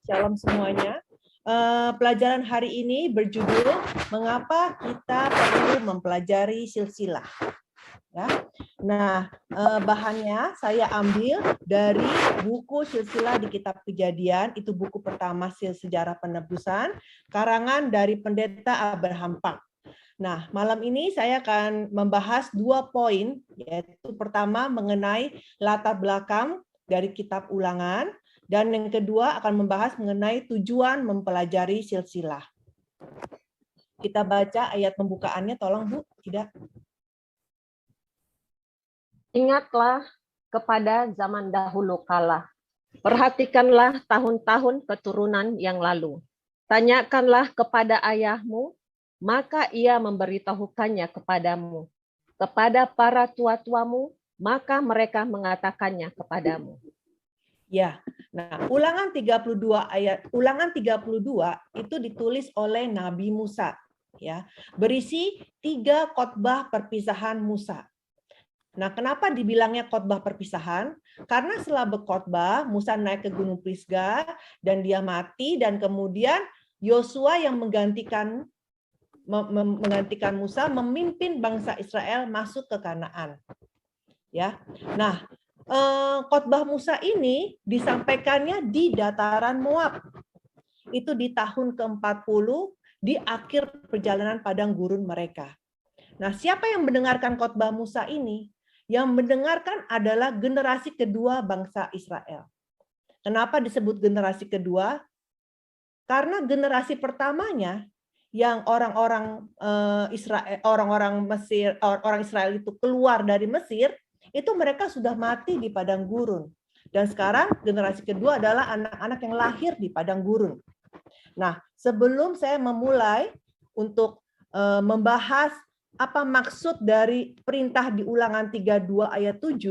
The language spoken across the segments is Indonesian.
Shalom semuanya. Pelajaran hari ini berjudul Mengapa Kita Perlu Mempelajari Silsilah. Ya. Nah, bahannya saya ambil dari buku Silsilah di Kitab Kejadian, itu buku pertama Sejarah Penebusan, karangan dari Pendeta Abraham Pak. Nah, malam ini saya akan membahas 2 poin, yaitu pertama mengenai latar belakang dari Kitab Ulangan, dan yang kedua akan membahas mengenai tujuan mempelajari silsilah. Kita baca ayat pembukaannya, tolong Bu, tidak? Ingatlah kepada zaman dahulu kala. Perhatikanlah tahun-tahun keturunan yang lalu. Tanyakanlah kepada ayahmu, maka ia memberitahukannya kepadamu. Kepada para tua-tuamu, maka mereka mengatakannya kepadamu. Ya. Nah, Ulangan 32 itu ditulis oleh Nabi Musa, ya. Berisi 3 khotbah perpisahan Musa. Nah, kenapa dibilangnya khotbah perpisahan? Karena setelah berkhotbah, Musa naik ke Gunung Pisga dan dia mati, dan kemudian Yosua yang menggantikan Musa memimpin bangsa Israel masuk ke Kanaan. Ya. Nah, khotbah Musa ini disampaikannya di dataran Moab. Itu di tahun ke-40 di akhir perjalanan padang gurun mereka. Nah, siapa yang mendengarkan khotbah Musa ini? Yang mendengarkan adalah generasi kedua bangsa Israel. Kenapa disebut generasi kedua? Karena generasi pertamanya yang orang-orang Israel, orang-orang Mesir, orang Israel itu keluar dari Mesir, itu mereka sudah mati di padang gurun. Dan sekarang generasi kedua adalah anak-anak yang lahir di padang gurun. Nah, sebelum saya memulai untuk membahas apa maksud dari perintah di Ulangan 32 ayat 7,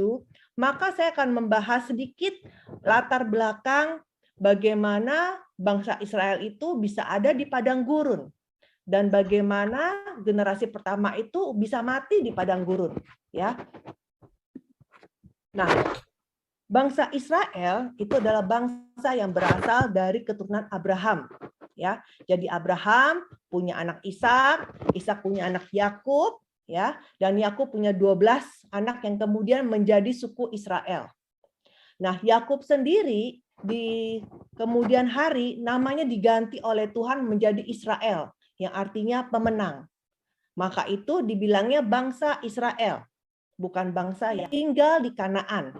maka saya akan membahas sedikit latar belakang bagaimana bangsa Israel itu bisa ada di padang gurun. Dan bagaimana generasi pertama itu bisa mati di padang gurun, ya. Nah, bangsa Israel itu adalah bangsa yang berasal dari keturunan Abraham, ya. Jadi Abraham punya anak Ishak, Ishak punya anak Yakub, ya, dan Yakub punya 12 anak yang kemudian menjadi suku Israel. Nah, Yakub sendiri di kemudian hari namanya diganti oleh Tuhan menjadi Israel, yang artinya pemenang. Maka itu dibilangnya bangsa Israel, bukan bangsa yang tinggal di Kanaan.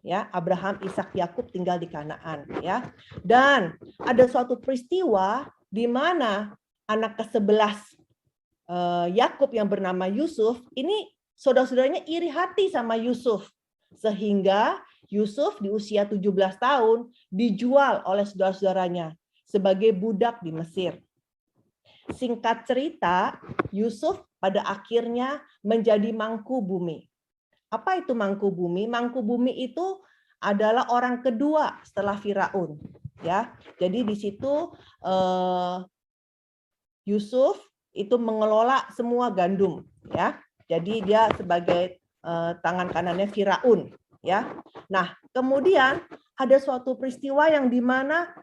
Ya, Abraham, Ishak, Yakub tinggal di Kanaan, ya. Dan ada suatu peristiwa di mana anak ke-11 Yakub yang bernama Yusuf, ini saudara-saudaranya iri hati sama Yusuf, sehingga Yusuf di usia 17 tahun dijual oleh saudara-saudaranya sebagai budak di Mesir. Singkat cerita, Yusuf pada akhirnya menjadi mangku bumi. Apa itu mangku bumi? Mangku bumi itu adalah orang kedua setelah Firaun, ya. Jadi di situ Yusuf itu mengelola semua gandum, ya. Jadi dia sebagai tangan kanannya Firaun, ya. Nah, kemudian ada suatu peristiwa yang di mana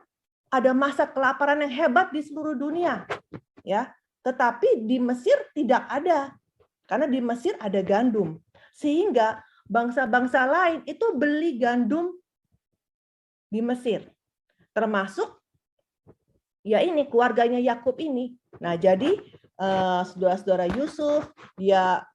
ada masa kelaparan yang hebat di seluruh dunia, ya. Tetapi di Mesir tidak ada, karena di Mesir ada gandum. Sehingga bangsa-bangsa lain itu beli gandum di Mesir. Termasuk ya ini keluarganya Yakub ini. Nah, jadi saudara-saudara Yusuf dia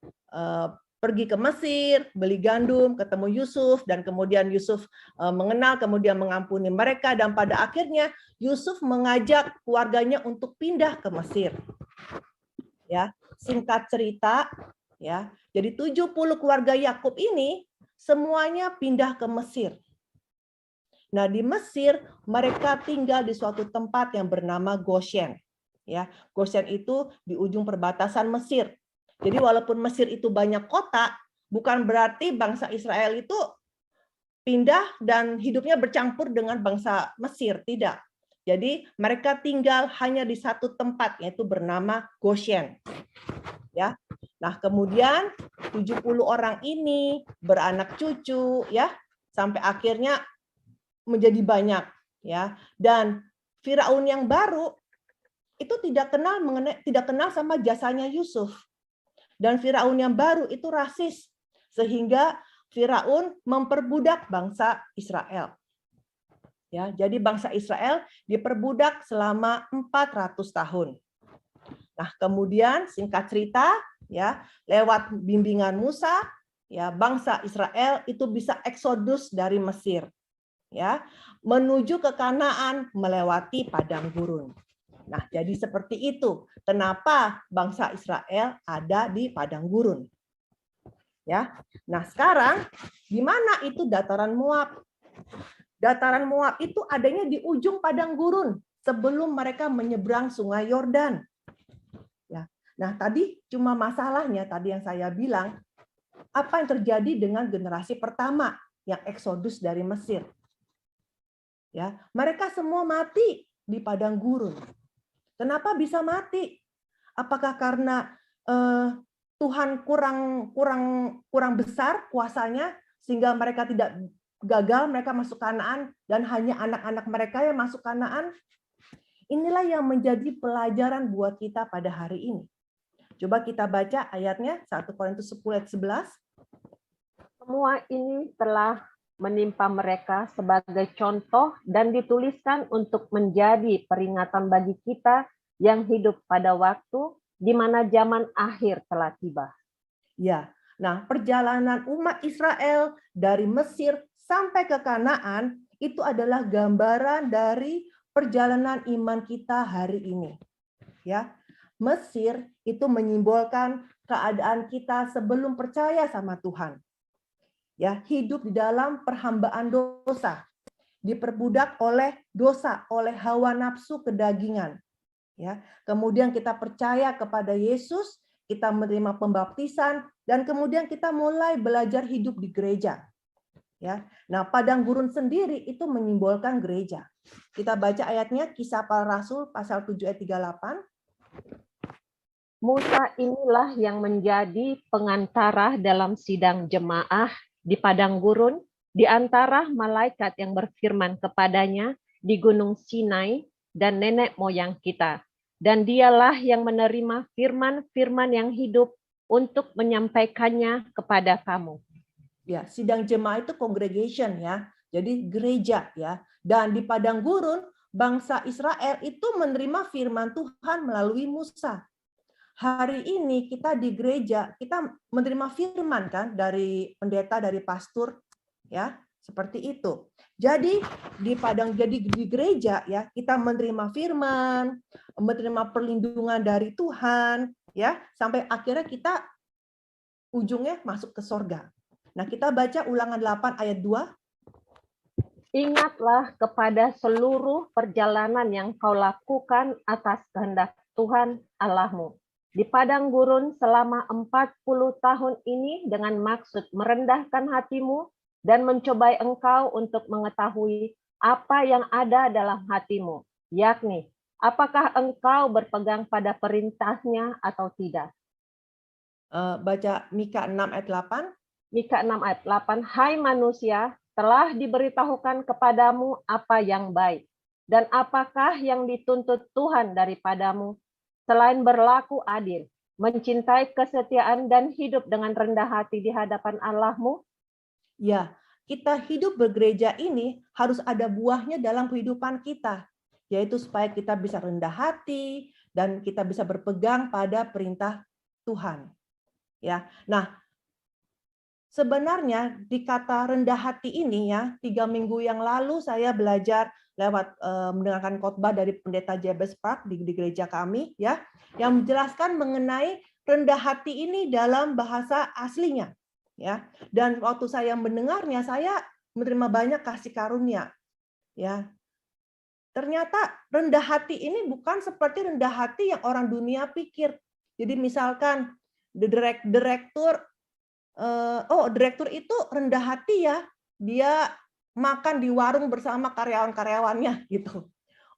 pergi ke Mesir, beli gandum, ketemu Yusuf, dan kemudian Yusuf mengenal, kemudian mengampuni mereka, dan pada akhirnya Yusuf mengajak keluarganya untuk pindah ke Mesir. Ya, singkat cerita, ya. Jadi 70 keluarga Yakub ini semuanya pindah ke Mesir. Nah, di Mesir mereka tinggal di suatu tempat yang bernama Goshen. Ya, Goshen itu di ujung perbatasan Mesir. Jadi walaupun Mesir itu banyak kota, bukan berarti bangsa Israel itu pindah dan hidupnya bercampur dengan bangsa Mesir, tidak. Jadi mereka tinggal hanya di satu tempat, yaitu bernama Goshen. Ya. Nah, kemudian 70 orang ini beranak cucu, ya, sampai akhirnya menjadi banyak. ya. Dan Firaun yang baru itu tidak kenal sama jasanya Yusuf. Dan Firaun yang baru itu rasis, sehingga Firaun memperbudak bangsa Israel. Ya, jadi bangsa Israel diperbudak selama 400 tahun. Nah, kemudian singkat cerita, ya, lewat bimbingan Musa, ya, bangsa Israel itu bisa eksodus dari Mesir, ya, menuju ke Kanaan melewati padang gurun. Nah, jadi seperti itu. Kenapa bangsa Israel ada di padang gurun? Ya. Nah, sekarang di mana itu dataran Moab? Dataran Moab itu adanya di ujung padang gurun sebelum mereka menyeberang Sungai Yordan. Ya. Nah, tadi cuma masalahnya tadi yang saya bilang, apa yang terjadi dengan generasi pertama yang eksodus dari Mesir? Ya, mereka semua mati di padang gurun. Kenapa bisa mati? Apakah karena Tuhan kurang besar kuasanya sehingga mereka tidak gagal, mereka masuk Kanaan dan hanya anak-anak mereka yang masuk Kanaan? Inilah yang menjadi pelajaran buat kita pada hari ini. Coba kita baca ayatnya 1 Korintus 10 ayat 11. Semua ini telah menimpa mereka sebagai contoh dan dituliskan untuk menjadi peringatan bagi kita yang hidup pada waktu di mana zaman akhir telah tiba. Ya, nah perjalanan umat Israel dari Mesir sampai ke Kanaan itu adalah gambaran dari perjalanan iman kita hari ini. Ya, Mesir itu menyimbolkan keadaan kita sebelum percaya sama Tuhan. Ya, hidup di dalam perhambaan dosa, diperbudak oleh dosa, oleh hawa nafsu kedagingan. Ya, kemudian kita percaya kepada Yesus, kita menerima pembaptisan, dan kemudian kita mulai belajar hidup di gereja. Ya, nah padang gurun sendiri itu menyimbolkan gereja. Kita baca ayatnya Kisah Para Rasul pasal 7 ayat 38. Musa inilah yang menjadi pengantara dalam sidang jemaah di padang gurun di antara malaikat yang berfirman kepadanya di Gunung Sinai dan nenek moyang kita. Dan dialah yang menerima firman-firman yang hidup untuk menyampaikannya kepada kamu. Ya, sidang jemaah itu congregation ya. Jadi gereja ya. Dan di padang gurun bangsa Israel itu menerima firman Tuhan melalui Musa. Hari ini kita di gereja, kita menerima firman kan dari pendeta, dari pastor ya, seperti itu. Jadi di gereja ya, kita menerima firman, menerima perlindungan dari Tuhan ya, sampai akhirnya kita ujungnya masuk ke sorga. Nah, kita baca Ulangan 8 ayat 2. Ingatlah kepada seluruh perjalanan yang kau lakukan atas kehendak Tuhan Allahmu di padang gurun selama 40 tahun ini dengan maksud merendahkan hatimu dan mencobai engkau untuk mengetahui apa yang ada dalam hatimu, yakni apakah engkau berpegang pada perintahnya atau tidak. Baca Mika 6 ayat 8. Mika 6 ayat 8, hai manusia, telah diberitahukan kepadamu apa yang baik, dan apakah yang dituntut Tuhan daripadamu, selain berlaku adil, mencintai kesetiaan dan hidup dengan rendah hati di hadapan Allahmu? Ya, kita hidup bergereja ini harus ada buahnya dalam kehidupan kita, yaitu supaya kita bisa rendah hati dan kita bisa berpegang pada perintah Tuhan. Ya, nah sebenarnya di kata rendah hati ini ya, 3 minggu yang lalu saya belajar lewat mendengarkan khotbah dari pendeta Jabez Park di gereja kami ya, yang menjelaskan mengenai rendah hati ini dalam bahasa aslinya ya. Dan waktu saya mendengarnya saya menerima banyak kasih karunia ya. Ternyata rendah hati ini bukan seperti rendah hati yang orang dunia pikir. Jadi misalkan direktur direktur itu rendah hati ya, dia makan di warung bersama karyawan-karyawannya gitu.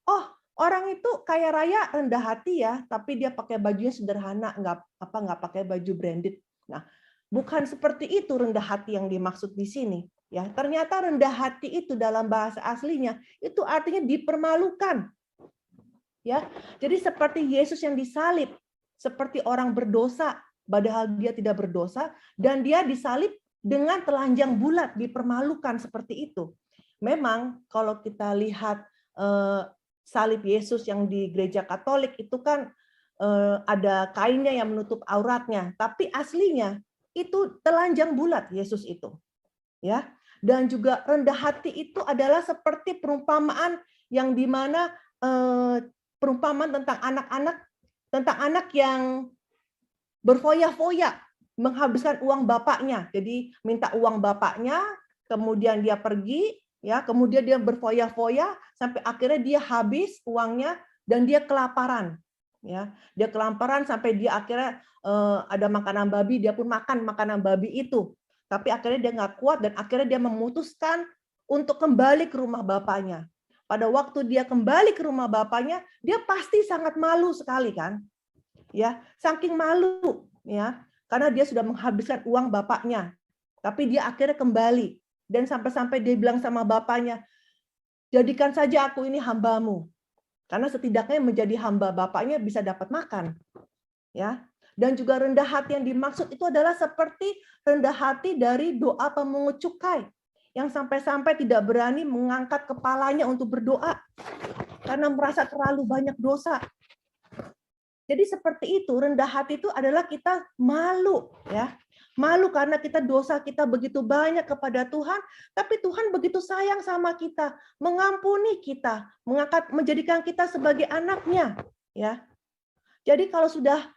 Oh, orang itu kaya raya rendah hati ya, tapi dia pakai bajunya sederhana, nggak pakai baju branded. Nah, bukan seperti itu rendah hati yang dimaksud di sini. Ya, ternyata rendah hati itu dalam bahasa aslinya itu artinya dipermalukan. Ya, jadi seperti Yesus yang disalib, seperti orang berdosa, padahal dia tidak berdosa, dan dia disalib dengan telanjang bulat, dipermalukan seperti itu. Memang kalau kita lihat salib Yesus yang di gereja Katolik itu kan ada kainnya yang menutup auratnya, tapi aslinya itu telanjang bulat Yesus itu. Ya, dan juga rendah hati itu adalah seperti perumpamaan yang dimana perumpamaan tentang anak yang berfoya-foya menghabiskan uang bapaknya. Jadi minta uang bapaknya, kemudian dia pergi, ya, kemudian dia berfoya-foya sampai akhirnya dia habis uangnya dan dia kelaparan. Ya, dia kelaparan sampai dia akhirnya ada makanan babi, dia pun makan makanan babi itu. Tapi akhirnya dia nggak kuat dan akhirnya dia memutuskan untuk kembali ke rumah bapaknya. Pada waktu dia kembali ke rumah bapaknya, dia pasti sangat malu sekali kan? Ya, saking malu ya, karena dia sudah menghabiskan uang bapaknya. Tapi dia akhirnya kembali dan sampai-sampai dia bilang sama bapaknya, "Jadikan saja aku ini hambamu." Karena setidaknya menjadi hamba bapaknya bisa dapat makan. Ya. Dan juga rendah hati yang dimaksud itu adalah seperti rendah hati dari doa pemungut cukai yang sampai-sampai tidak berani mengangkat kepalanya untuk berdoa karena merasa terlalu banyak dosa. Jadi seperti itu, rendah hati itu adalah kita malu, ya. Malu karena dosa kita begitu banyak kepada Tuhan, tapi Tuhan begitu sayang sama kita, mengampuni kita, menjadikan kita sebagai anaknya, ya. Jadi kalau sudah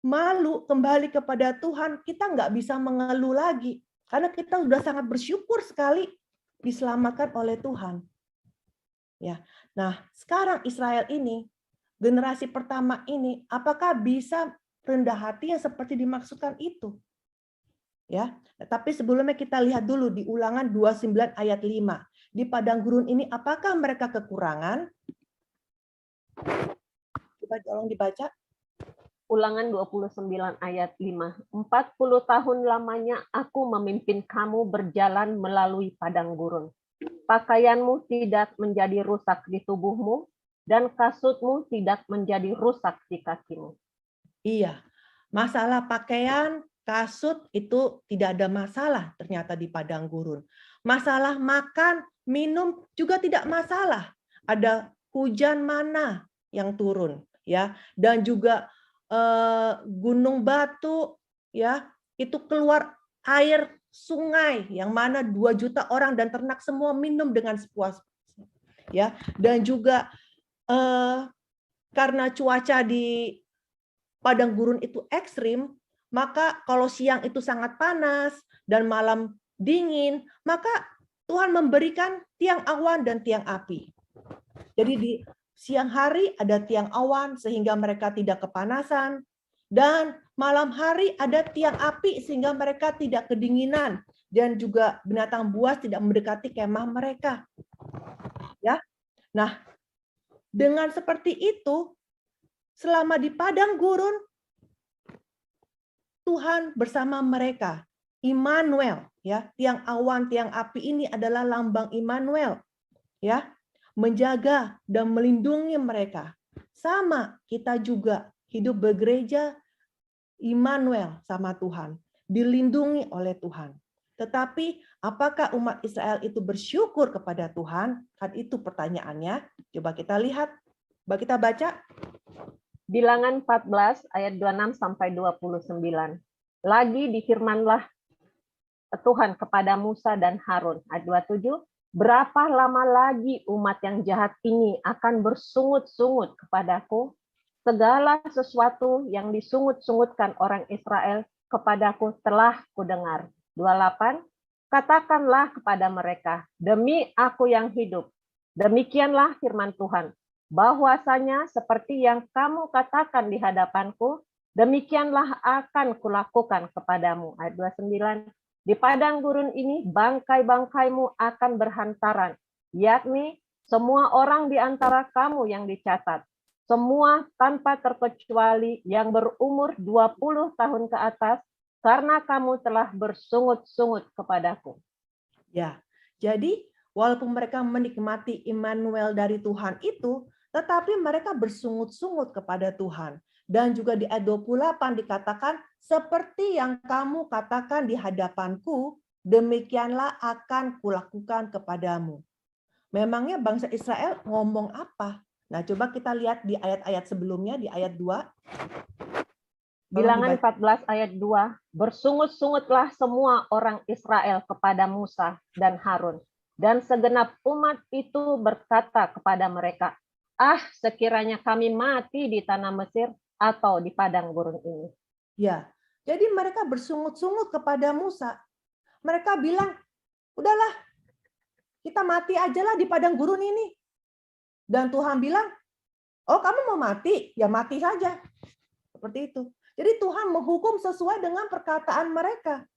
malu kembali kepada Tuhan, kita nggak bisa mengeluh lagi. Karena kita sudah sangat bersyukur sekali diselamatkan oleh Tuhan. Ya. Nah, sekarang Israel ini, generasi pertama ini, apakah bisa rendah hati yang seperti dimaksudkan itu? Ya, tapi sebelumnya kita lihat dulu di Ulangan 29 ayat 5. Di padang gurun ini apakah mereka kekurangan? Coba tolong dibaca. Ulangan 29 ayat 5. 40 tahun lamanya aku memimpin kamu berjalan melalui padang gurun. Pakaianmu tidak menjadi rusak di tubuhmu, dan kasutmu tidak menjadi rusak di kakimu. Iya, masalah pakaian, kasut itu tidak ada masalah ternyata di padang gurun. Masalah makan, minum juga tidak masalah. Ada hujan mana yang turun, ya, dan juga gunung batu, ya, itu keluar air sungai yang mana 2 juta orang dan ternak semua minum dengan sepuas-puasnya, ya, dan juga karena cuaca di padang gurun itu ekstrim, maka kalau siang itu sangat panas dan malam dingin, maka Tuhan memberikan tiang awan dan tiang api. Jadi di siang hari ada tiang awan sehingga mereka tidak kepanasan, dan malam hari ada tiang api sehingga mereka tidak kedinginan, dan juga binatang buas tidak mendekati kemah mereka. Ya. Nah, dengan seperti itu, selama di padang gurun, Tuhan bersama mereka. Immanuel, ya, tiang awan, tiang api ini adalah lambang Immanuel, ya, menjaga dan melindungi mereka. Sama kita juga hidup bergereja, Immanuel sama Tuhan, dilindungi oleh Tuhan. Tetapi apakah umat Israel itu bersyukur kepada Tuhan? Kan itu pertanyaannya. Coba kita lihat, coba kita baca. Bilangan 14 ayat 26 sampai 29. Lagi difirmanlah Tuhan kepada Musa dan Harun. Ayat 27. Berapa lama lagi umat yang jahat ini akan bersungut-sungut kepadaku? Segala sesuatu yang disungut-sungutkan orang Israel kepadaku telah kudengar. 28. Katakanlah kepada mereka, demi aku yang hidup, demikianlah firman Tuhan, bahwasanya seperti yang kamu katakan di hadapanku, demikianlah akan kulakukan kepadamu. Ayat 29. Di padang gurun ini bangkai-bangkaimu akan berhantaran, yakni semua orang di antara kamu yang dicatat, semua tanpa terkecuali yang berumur 20 tahun ke atas, karena kamu telah bersungut-sungut kepadaku. Ya, jadi walaupun mereka menikmati Immanuel dari Tuhan itu, tetapi mereka bersungut-sungut kepada Tuhan. Dan juga di ayat 28 dikatakan, seperti yang kamu katakan di hadapanku, demikianlah akan kulakukan kepadamu. Memangnya bangsa Israel ngomong apa? Nah, coba kita lihat di ayat-ayat sebelumnya, di ayat 2. Bilangan 14 ayat 2, bersungut-sungutlah semua orang Israel kepada Musa dan Harun. Dan segenap umat itu berkata kepada mereka, ah, sekiranya kami mati di tanah Mesir atau di padang gurun ini. Ya, jadi mereka bersungut-sungut kepada Musa. Mereka bilang, udahlah, kita mati aja lah di padang gurun ini. Dan Tuhan bilang, oh kamu mau mati? Ya mati saja. Seperti itu. Jadi Tuhan menghukum sesuai dengan perkataan mereka.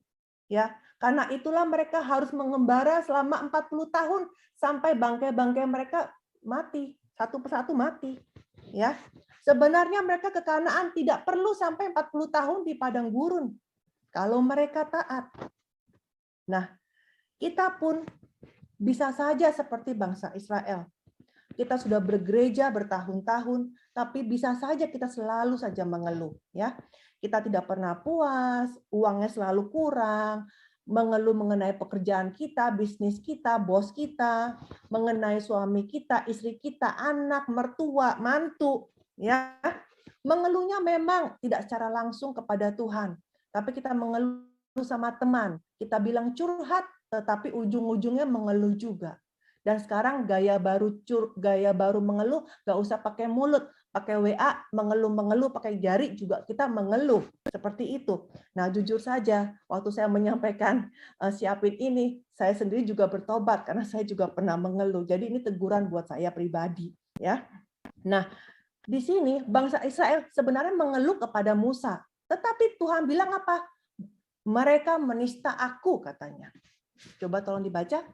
Ya, karena itulah mereka harus mengembara selama 40 tahun sampai bangkai-bangkai mereka mati, satu persatu mati. Ya. Sebenarnya mereka ke Kanaan tidak perlu sampai 40 tahun di padang gurun kalau mereka taat. Nah, kita pun bisa saja seperti bangsa Israel. Kita sudah bergereja bertahun-tahun, tapi bisa saja kita selalu saja mengeluh, ya. Kita tidak pernah puas, uangnya selalu kurang, mengeluh mengenai pekerjaan kita, bisnis kita, bos kita, mengenai suami kita, istri kita, anak, mertua, mantu, ya. Mengeluhnya memang tidak secara langsung kepada Tuhan, tapi kita mengeluh sama teman. Kita bilang curhat, tetapi ujung-ujungnya mengeluh juga. Dan sekarang gaya baru mengeluh, nggak usah pakai mulut, pakai WA, mengeluh pakai jari juga kita mengeluh seperti itu. Nah, jujur saja, waktu saya menyampaikan siapin ini, saya sendiri juga bertobat karena saya juga pernah mengeluh. Jadi ini teguran buat saya pribadi, ya. Nah, di sini bangsa Israel sebenarnya mengeluh kepada Musa, tetapi Tuhan bilang apa? Mereka menista aku, katanya. Coba tolong dibaca.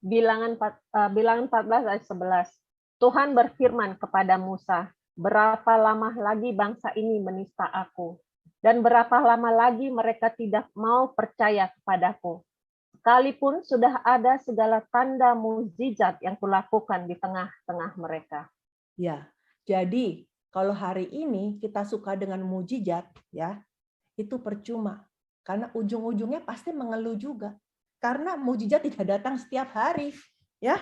Bilangan 14 ayat 11. Tuhan berfirman kepada Musa, berapa lama lagi bangsa ini menista aku? Dan berapa lama lagi mereka tidak mau percaya kepadaku? Sekalipun sudah ada segala tanda mukjizat yang kulakukan di tengah-tengah mereka. Ya, jadi kalau hari ini kita suka dengan mukjizat, ya, itu percuma. Karena ujung-ujungnya pasti mengeluh juga. Karena mukjizat tidak datang setiap hari, ya.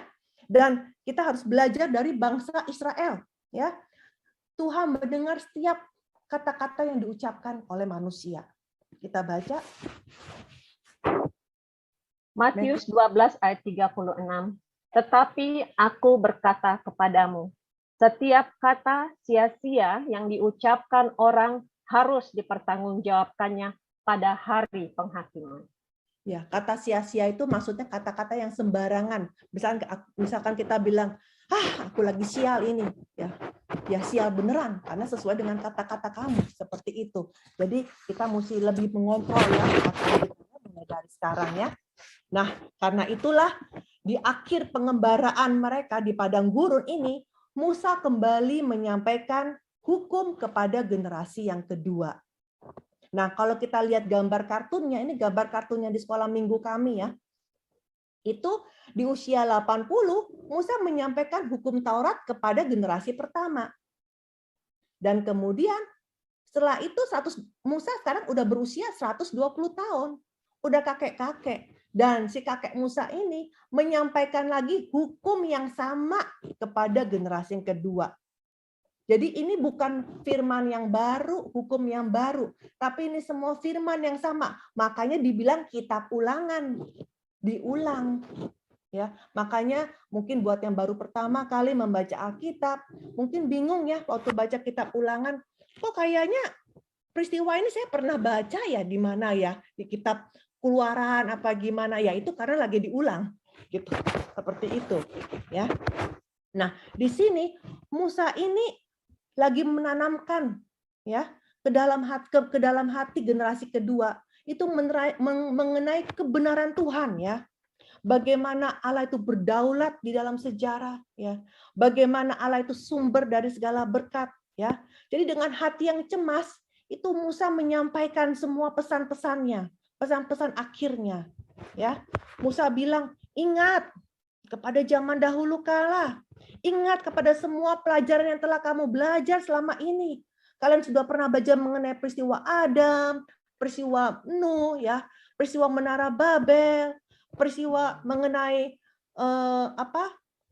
Dan kita harus belajar dari bangsa Israel, ya. Tuhan mendengar setiap kata-kata yang diucapkan oleh manusia. Kita baca Matius 12 ayat 36. Tetapi aku berkata kepadamu, setiap kata sia-sia yang diucapkan orang harus dipertanggungjawabkannya pada hari penghakiman. Ya, kata sia-sia itu maksudnya kata-kata yang sembarangan. Misalkan kita bilang, aku lagi sial ini, ya sial beneran, karena sesuai dengan kata-kata kamu seperti itu. Jadi kita mesti lebih mengontrol ya kata-kata dari sekarang ya. Nah, karena itulah di akhir pengembaraan mereka di padang gurun ini, Musa kembali menyampaikan hukum kepada generasi yang kedua. Nah, kalau kita lihat gambar kartunnya, ini gambar kartunnya di sekolah minggu kami ya. Itu di usia 80, Musa menyampaikan hukum Taurat kepada generasi pertama. Dan kemudian setelah itu Musa sekarang udah berusia 120 tahun. Udah kakek-kakek. Dan si kakek Musa ini menyampaikan lagi hukum yang sama kepada generasi yang kedua. Jadi ini bukan firman yang baru, hukum yang baru, tapi ini semua firman yang sama. Makanya dibilang kitab ulangan, diulang. Ya, makanya mungkin buat yang baru pertama kali membaca Alkitab, mungkin bingung ya waktu baca kitab ulangan, kok kayaknya peristiwa ini saya pernah baca ya di mana ya, di kitab Keluaran apa gimana ya, itu karena lagi diulang gitu. Seperti itu, ya. Nah, di sini Musa ini lagi menanamkan ya ke dalam hati generasi kedua itu mengenai kebenaran Tuhan ya. Bagaimana Allah itu berdaulat di dalam sejarah ya. Bagaimana Allah itu sumber dari segala berkat ya. Jadi dengan hati yang cemas itu Musa menyampaikan semua pesan-pesannya, pesan-pesan akhirnya Ya, Musa bilang, ingat kepada zaman dahulu kala. Ingat kepada semua pelajaran yang telah kamu belajar selama ini. Kalian sudah pernah belajar mengenai peristiwa Adam, peristiwa Nuh, ya, peristiwa Menara Babel, peristiwa mengenai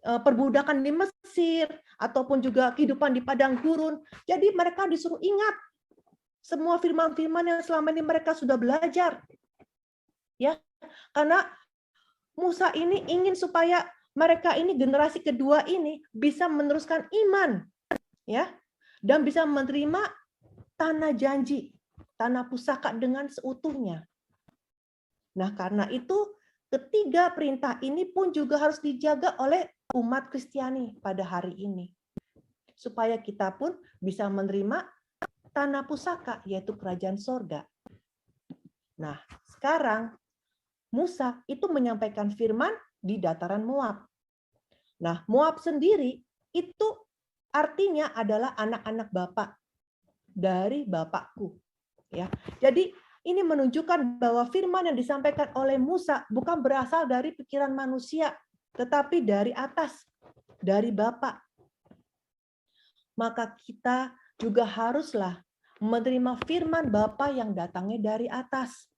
perbudakan di Mesir, ataupun juga kehidupan di padang gurun. Jadi mereka disuruh ingat semua firman-firman yang selama ini mereka sudah belajar. Ya, karena Musa ini ingin supaya mereka ini generasi kedua ini bisa meneruskan iman, ya, dan bisa menerima tanah janji, tanah pusaka dengan seutuhnya. Nah, karena itu ketiga perintah ini pun juga harus dijaga oleh umat Kristiani pada hari ini, supaya kita pun bisa menerima tanah pusaka, yaitu kerajaan sorga. Nah, sekarang Musa itu menyampaikan firman di dataran Moab. Nah, Moab sendiri itu artinya adalah anak-anak bapak dari bapakku. Ya, jadi ini menunjukkan bahwa firman yang disampaikan oleh Musa bukan berasal dari pikiran manusia, tetapi dari atas, dari Bapa. Maka kita juga haruslah menerima firman Bapa yang datangnya dari atas.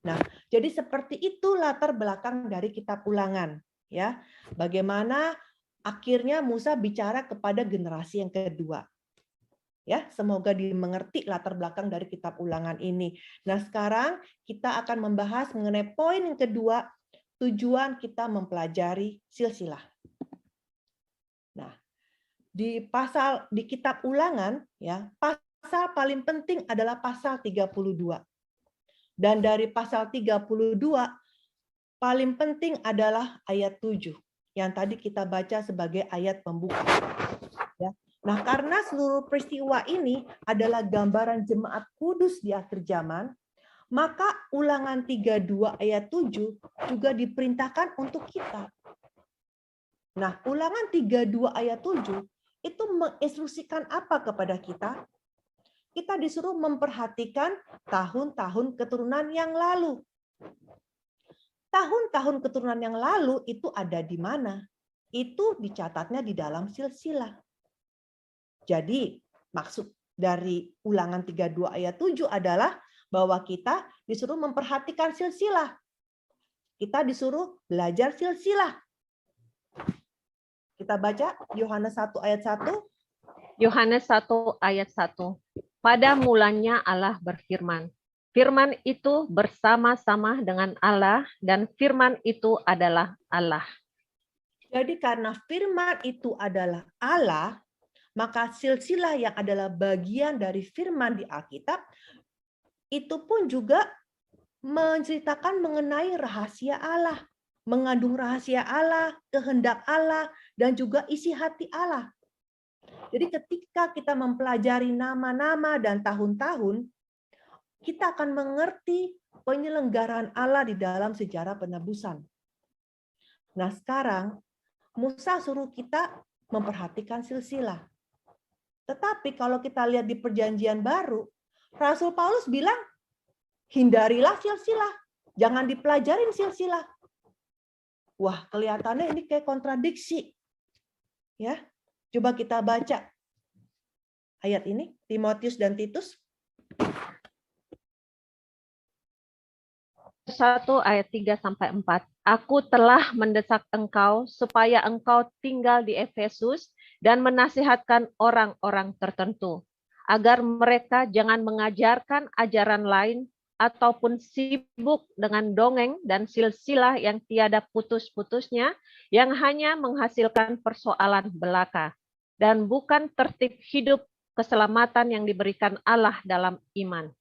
Nah, jadi seperti itu latar belakang dari kitab Ulangan, ya. Bagaimana akhirnya Musa bicara kepada generasi yang kedua. Ya, semoga dimengerti latar belakang dari kitab Ulangan ini. Nah, sekarang kita akan membahas mengenai poin yang kedua, tujuan kita mempelajari silsilah. Nah, di kitab Ulangan, ya, pasal paling penting adalah pasal 32. Dan dari pasal 32 paling penting adalah ayat 7 yang tadi kita baca sebagai ayat pembuka. Ya. Nah, karena seluruh peristiwa ini adalah gambaran jemaat kudus di akhir zaman, maka Ulangan 32 ayat 7 juga diperintahkan untuk kita. Nah, Ulangan 32 ayat 7 itu menginstruksikan apa kepada kita? Kita disuruh memperhatikan tahun-tahun keturunan yang lalu. Tahun-tahun keturunan yang lalu itu ada di mana? Itu dicatatnya di dalam silsilah. Jadi, maksud dari Ulangan 32 ayat 7 adalah bahwa kita disuruh memperhatikan silsilah. Kita disuruh belajar silsilah. Kita baca Yohanes 1 ayat 1. Yohanes 1 ayat 1. Pada mulanya Allah berfirman. Firman itu bersama-sama dengan Allah dan firman itu adalah Allah. Jadi karena firman itu adalah Allah, maka silsilah yang adalah bagian dari firman di Alkitab itu pun juga menceritakan mengenai rahasia Allah, mengandung rahasia Allah, kehendak Allah, dan juga isi hati Allah. Jadi ketika kita mempelajari nama-nama dan tahun-tahun, kita akan mengerti penyelenggaraan Allah di dalam sejarah penebusan. Nah, sekarang Musa suruh kita memperhatikan silsilah. Tetapi kalau kita lihat di Perjanjian Baru, Rasul Paulus bilang, hindarilah silsilah, jangan dipelajarin silsilah. Wah, kelihatannya ini kayak kontradiksi. Ya, coba kita baca ayat ini, Timotius dan Titus. 1 ayat 3-4. Aku telah mendesak engkau supaya engkau tinggal di Efesus dan menasihatkan orang-orang tertentu, agar mereka jangan mengajarkan ajaran lain ataupun sibuk dengan dongeng dan silsilah yang tiada putus-putusnya, yang hanya menghasilkan persoalan belaka, dan bukan tertib hidup keselamatan yang diberikan Allah dalam iman.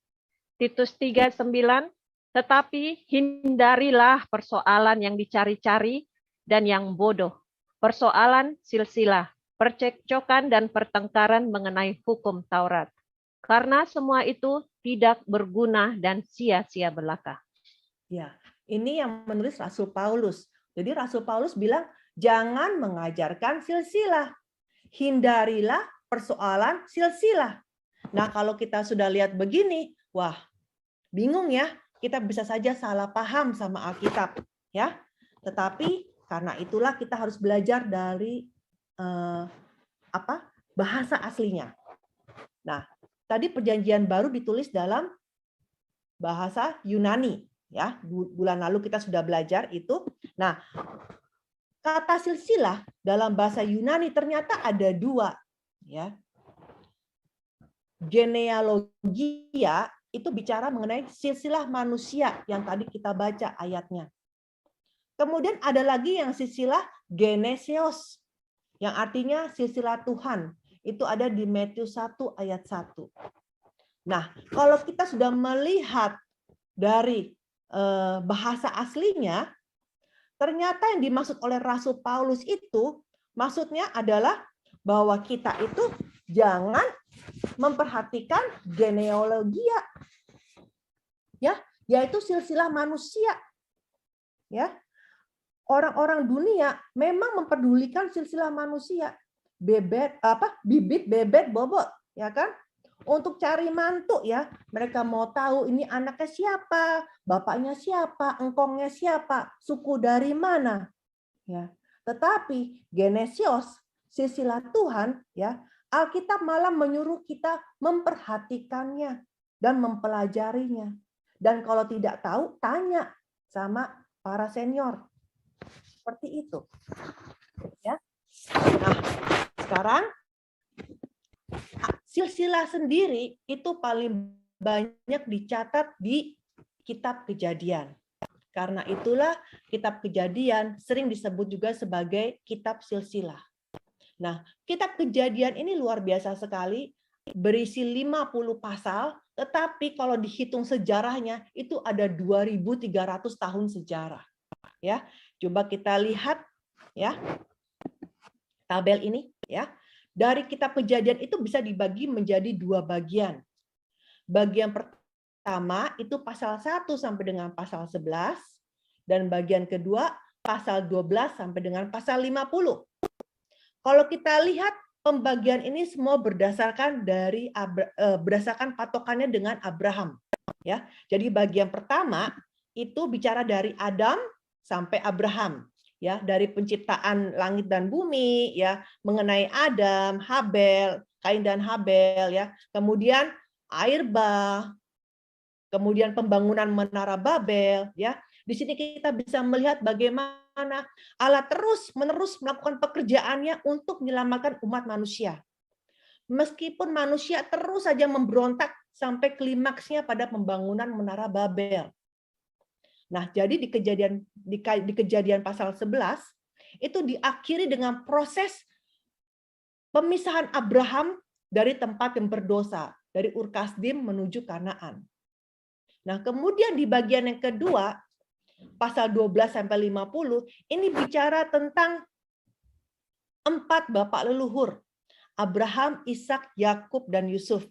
Titus 3:9. Tetapi hindarilah persoalan yang dicari-cari dan yang bodoh, persoalan silsilah, percekcokan dan pertengkaran mengenai hukum Taurat. Karena semua itu tidak berguna dan sia-sia belaka. Ya, ini yang menulis Rasul Paulus. Jadi Rasul Paulus bilang, jangan mengajarkan silsilah. Hindarilah persoalan silsilah. Nah, kalau kita sudah lihat begini, wah, bingung ya. kita bisa saja salah paham sama Alkitab, ya. Tetapi karena itulah kita harus belajar dari bahasa aslinya. Nah, tadi Perjanjian Baru ditulis dalam bahasa Yunani, ya. Bulan lalu kita sudah belajar itu. Nah, kata silsilah dalam bahasa Yunani ternyata ada dua, ya. Genealogia itu bicara mengenai silsilah manusia yang tadi kita baca ayatnya. Kemudian ada lagi yang silsilah genesios, yang artinya silsilah Tuhan. Itu ada di Matius 1 ayat 1. Nah, kalau kita sudah melihat dari bahasa aslinya, ternyata yang dimaksud oleh Rasul Paulus itu, maksudnya adalah bahwa kita itu jangan memperhatikan genealogia, ya, yaitu silsilah manusia, ya. Orang-orang dunia memang memperdulikan silsilah manusia, bibit, bebet, bobot, ya kan? Untuk cari mantu, ya, mereka mau tahu ini anaknya siapa, bapaknya siapa, engkongnya siapa, suku dari mana, ya. Tetapi genesios, silsilah Tuhan, ya, Alkitab malah menyuruh kita memperhatikannya dan mempelajarinya. Dan kalau tidak tahu, tanya sama para senior. Seperti itu. Ya. Nah, sekarang silsilah sendiri itu paling banyak dicatat di Kitab Kejadian. Karena itulah Kitab Kejadian sering disebut juga sebagai Kitab Silsilah. Nah, Kitab Kejadian ini luar biasa sekali, berisi 50 pasal, tetapi kalau dihitung sejarahnya itu ada 2.300 tahun sejarah. Ya, coba kita lihat ya tabel ini ya. Dari Kitab Kejadian itu bisa dibagi menjadi dua bagian. Bagian pertama itu pasal 1 sampai dengan pasal 11 dan bagian kedua pasal 12 sampai dengan pasal 50. Kalau kita lihat pembagian ini semua berdasarkan berdasarkan patokannya dengan Abraham ya. Jadi bagian pertama itu bicara dari Adam sampai Abraham, ya, dari penciptaan langit dan bumi, ya, mengenai Adam, Habel, Kain dan Habel, ya, kemudian air bah, kemudian pembangunan menara Babel, ya. Di sini kita bisa melihat bagaimana Allah terus-menerus melakukan pekerjaannya untuk menyelamatkan umat manusia. Meskipun manusia terus saja memberontak sampai klimaksnya pada pembangunan menara Babel. Nah, jadi di kejadian pasal 11 itu diakhiri dengan proses pemisahan Abraham dari tempat yang berdosa, dari Ur Kasdim menuju Kanaan. Nah, kemudian di bagian yang kedua, pasal 12 sampai 50, ini bicara tentang 4 bapak leluhur, Abraham, Ishak, Yakub, dan Yusuf.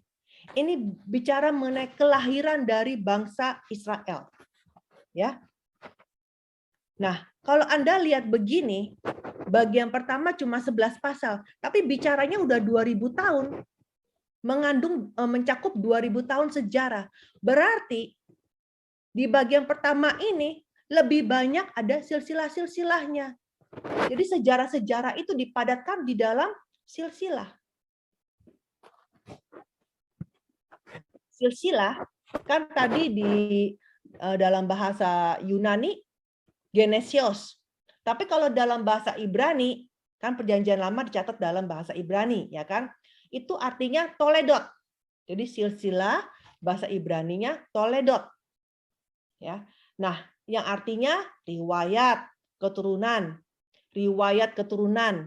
Ini bicara mengenai kelahiran dari bangsa Israel. Ya. Nah, kalau Anda lihat begini, bagian pertama cuma 11 pasal, tapi bicaranya udah 2000 tahun. Mencakup 2000 tahun sejarah. Berarti di bagian pertama ini lebih banyak ada silsilah-silsilahnya. Jadi sejarah-sejarah itu dipadatkan di dalam silsilah. Silsilah kan tadi di dalam bahasa Yunani genesios. Tapi kalau dalam bahasa Ibrani, kan Perjanjian Lama dicatat dalam bahasa Ibrani, ya kan? Itu artinya toledot. Jadi silsilah bahasa Ibraninya toledot. Ya. Nah, yang artinya riwayat keturunan,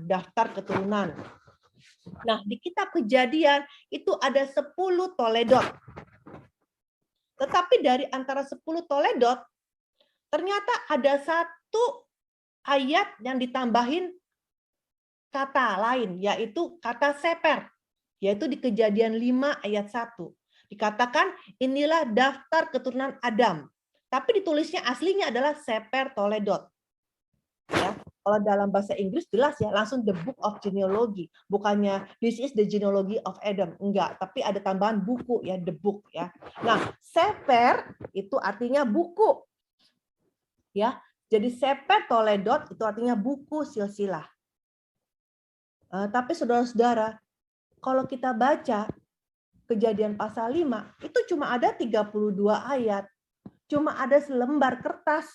daftar keturunan. Nah, di Kitab Kejadian itu ada 10 toledot. Tetapi dari antara 10 toledot, ternyata ada satu ayat yang ditambahin kata lain, yaitu kata seper, yaitu di Kejadian 5 ayat 1. Dikatakan inilah daftar keturunan Adam. Tapi ditulisnya aslinya adalah seper toledot. Ya. Kalau dalam bahasa Inggris jelas ya, langsung the book of genealogy. Bukannya this is the genealogy of Adam. Enggak, tapi ada tambahan buku ya, the book ya. Nah, sefer itu artinya buku. Ya. Jadi sefer Toledot itu artinya buku silsilah. Tapi saudara-saudara, kalau kita baca Kejadian pasal 5, itu cuma ada 32 ayat. Cuma ada selembar kertas.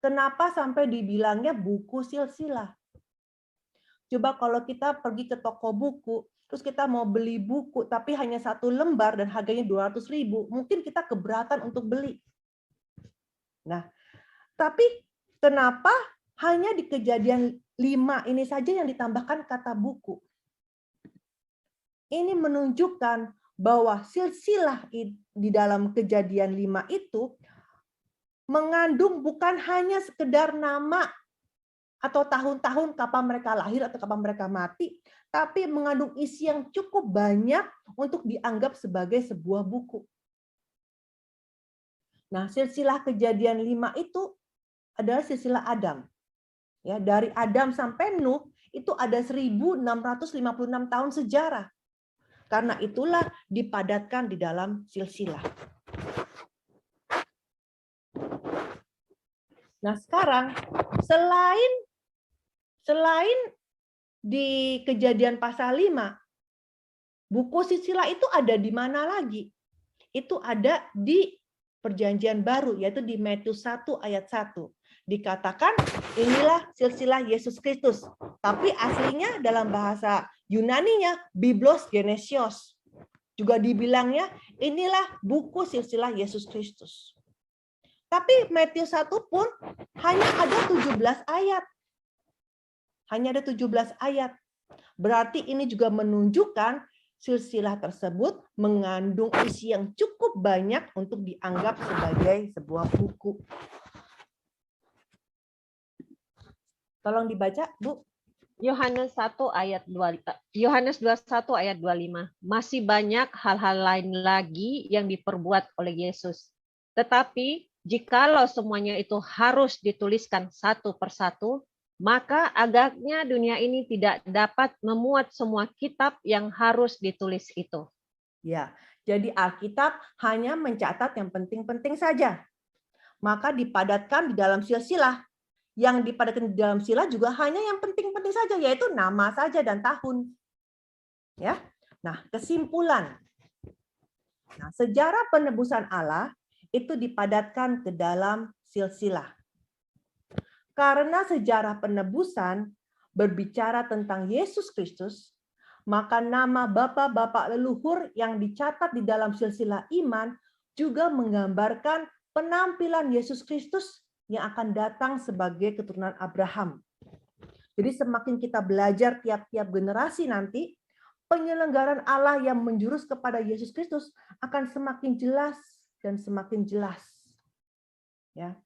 Kenapa sampai dibilangnya buku silsilah? Coba kalau kita pergi ke toko buku, terus kita mau beli buku, tapi hanya 1 lembar dan harganya 200.000, mungkin kita keberatan untuk beli. Nah, tapi kenapa hanya di Kejadian 5 ini saja yang ditambahkan kata buku? Ini menunjukkan bahwa silsilah di dalam Kejadian 5 itu mengandung bukan hanya sekedar nama atau tahun-tahun kapan mereka lahir atau kapan mereka mati, tapi mengandung isi yang cukup banyak untuk dianggap sebagai sebuah buku. Nah, silsilah Kejadian 5 itu adalah silsilah Adam. Ya, dari Adam sampai Nuh itu ada 1656 tahun sejarah. Karena itulah dipadatkan di dalam silsilah. Nah, sekarang selain di Kejadian pasal 5, buku silsilah itu ada di mana lagi? Itu ada di Perjanjian Baru, yaitu di Matius 1 ayat 1. Dikatakan inilah silsilah Yesus Kristus. Tapi aslinya dalam bahasa Yunaninya Biblos Genesios. Juga dibilangnya inilah buku silsilah Yesus Kristus. Tapi Matius 1 pun hanya ada 17 ayat. Hanya ada 17 ayat. Berarti ini juga menunjukkan silsilah tersebut mengandung isi yang cukup banyak untuk dianggap sebagai sebuah buku. Tolong dibaca, Bu. Yohanes 21 ayat 25. Masih banyak hal-hal lain lagi yang diperbuat oleh Yesus. Tetapi jikalau semuanya itu harus dituliskan satu persatu, maka agaknya dunia ini tidak dapat memuat semua kitab yang harus ditulis itu. Ya, jadi Alkitab hanya mencatat yang penting-penting saja. Maka dipadatkan di dalam silsilah. Yang dipadatkan di dalam silsilah juga hanya yang penting-penting saja, yaitu nama saja dan tahun. Ya. Nah, kesimpulan. Nah, sejarah penebusan Allah itu dipadatkan ke dalam silsilah. Karena sejarah penebusan berbicara tentang Yesus Kristus, maka nama bapak-bapak leluhur yang dicatat di dalam silsilah iman juga menggambarkan penampilan Yesus Kristus yang akan datang sebagai keturunan Abraham. Jadi semakin kita belajar tiap-tiap generasi nanti, penyelenggaraan Allah yang menjurus kepada Yesus Kristus akan semakin jelas dan semakin jelas. Ya.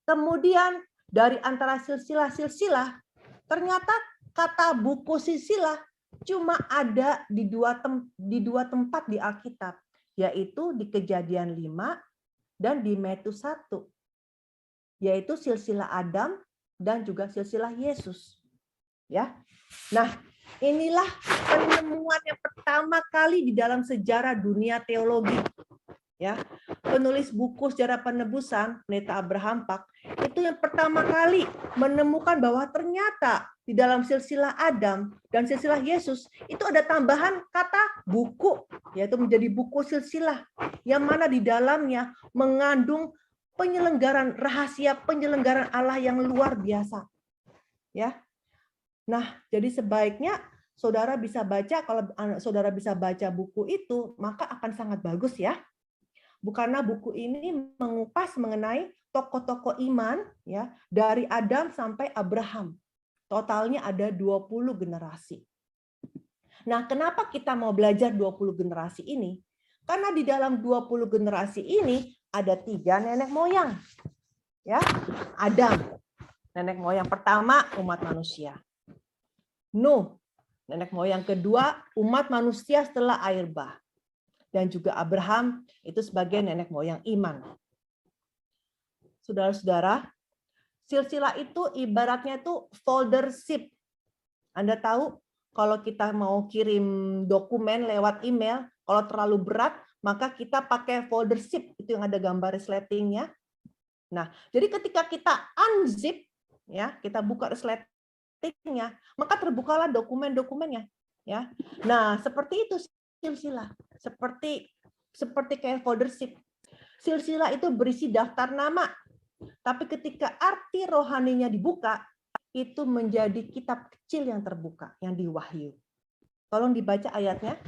Kemudian dari antara silsilah-silsilah, ternyata kata buku silsilah cuma ada di dua tempat di Alkitab, yaitu di Kejadian 5 dan di Matius 1, yaitu silsilah Adam dan juga silsilah Yesus. Ya. Nah, inilah penemuan yang pertama kali di dalam sejarah dunia teologi. Ya, penulis buku sejarah penebusan, Pendeta Abraham Pak, itu yang pertama kali menemukan bahwa ternyata di dalam silsilah Adam dan silsilah Yesus itu ada tambahan kata buku, yaitu menjadi buku silsilah, yang mana di dalamnya mengandung penyelenggaran rahasia penyelenggaran Allah yang luar biasa. Ya. Nah, jadi sebaiknya saudara bisa baca, kalau saudara bisa baca buku itu, maka akan sangat bagus ya. Karena buku ini mengupas mengenai tokoh-tokoh iman ya dari Adam sampai Abraham. Totalnya ada 20 generasi. Nah, kenapa kita mau belajar 20 generasi ini? Karena di dalam 20 generasi ini ada 3 nenek moyang. Ya, Adam, nenek moyang pertama umat manusia. Nuh, nenek moyang kedua umat manusia setelah air bah. Dan juga Abraham itu sebagai nenek moyang iman. Saudara-saudara, Silsilah itu ibaratnya itu folder zip. Anda tahu kalau kita mau kirim dokumen lewat email, kalau terlalu berat, maka kita pakai folder zip, itu yang ada gambar resletingnya. Nah, jadi ketika kita unzip, ya, kita buka resletingnya, maka terbukalah dokumen-dokumennya, ya. Nah, seperti itu silsilah, seperti kayak folder zip. Silsilah itu berisi daftar nama, tapi ketika arti rohaninya dibuka, itu menjadi kitab kecil yang terbuka, yang diwahyu. Tolong dibaca ayatnya.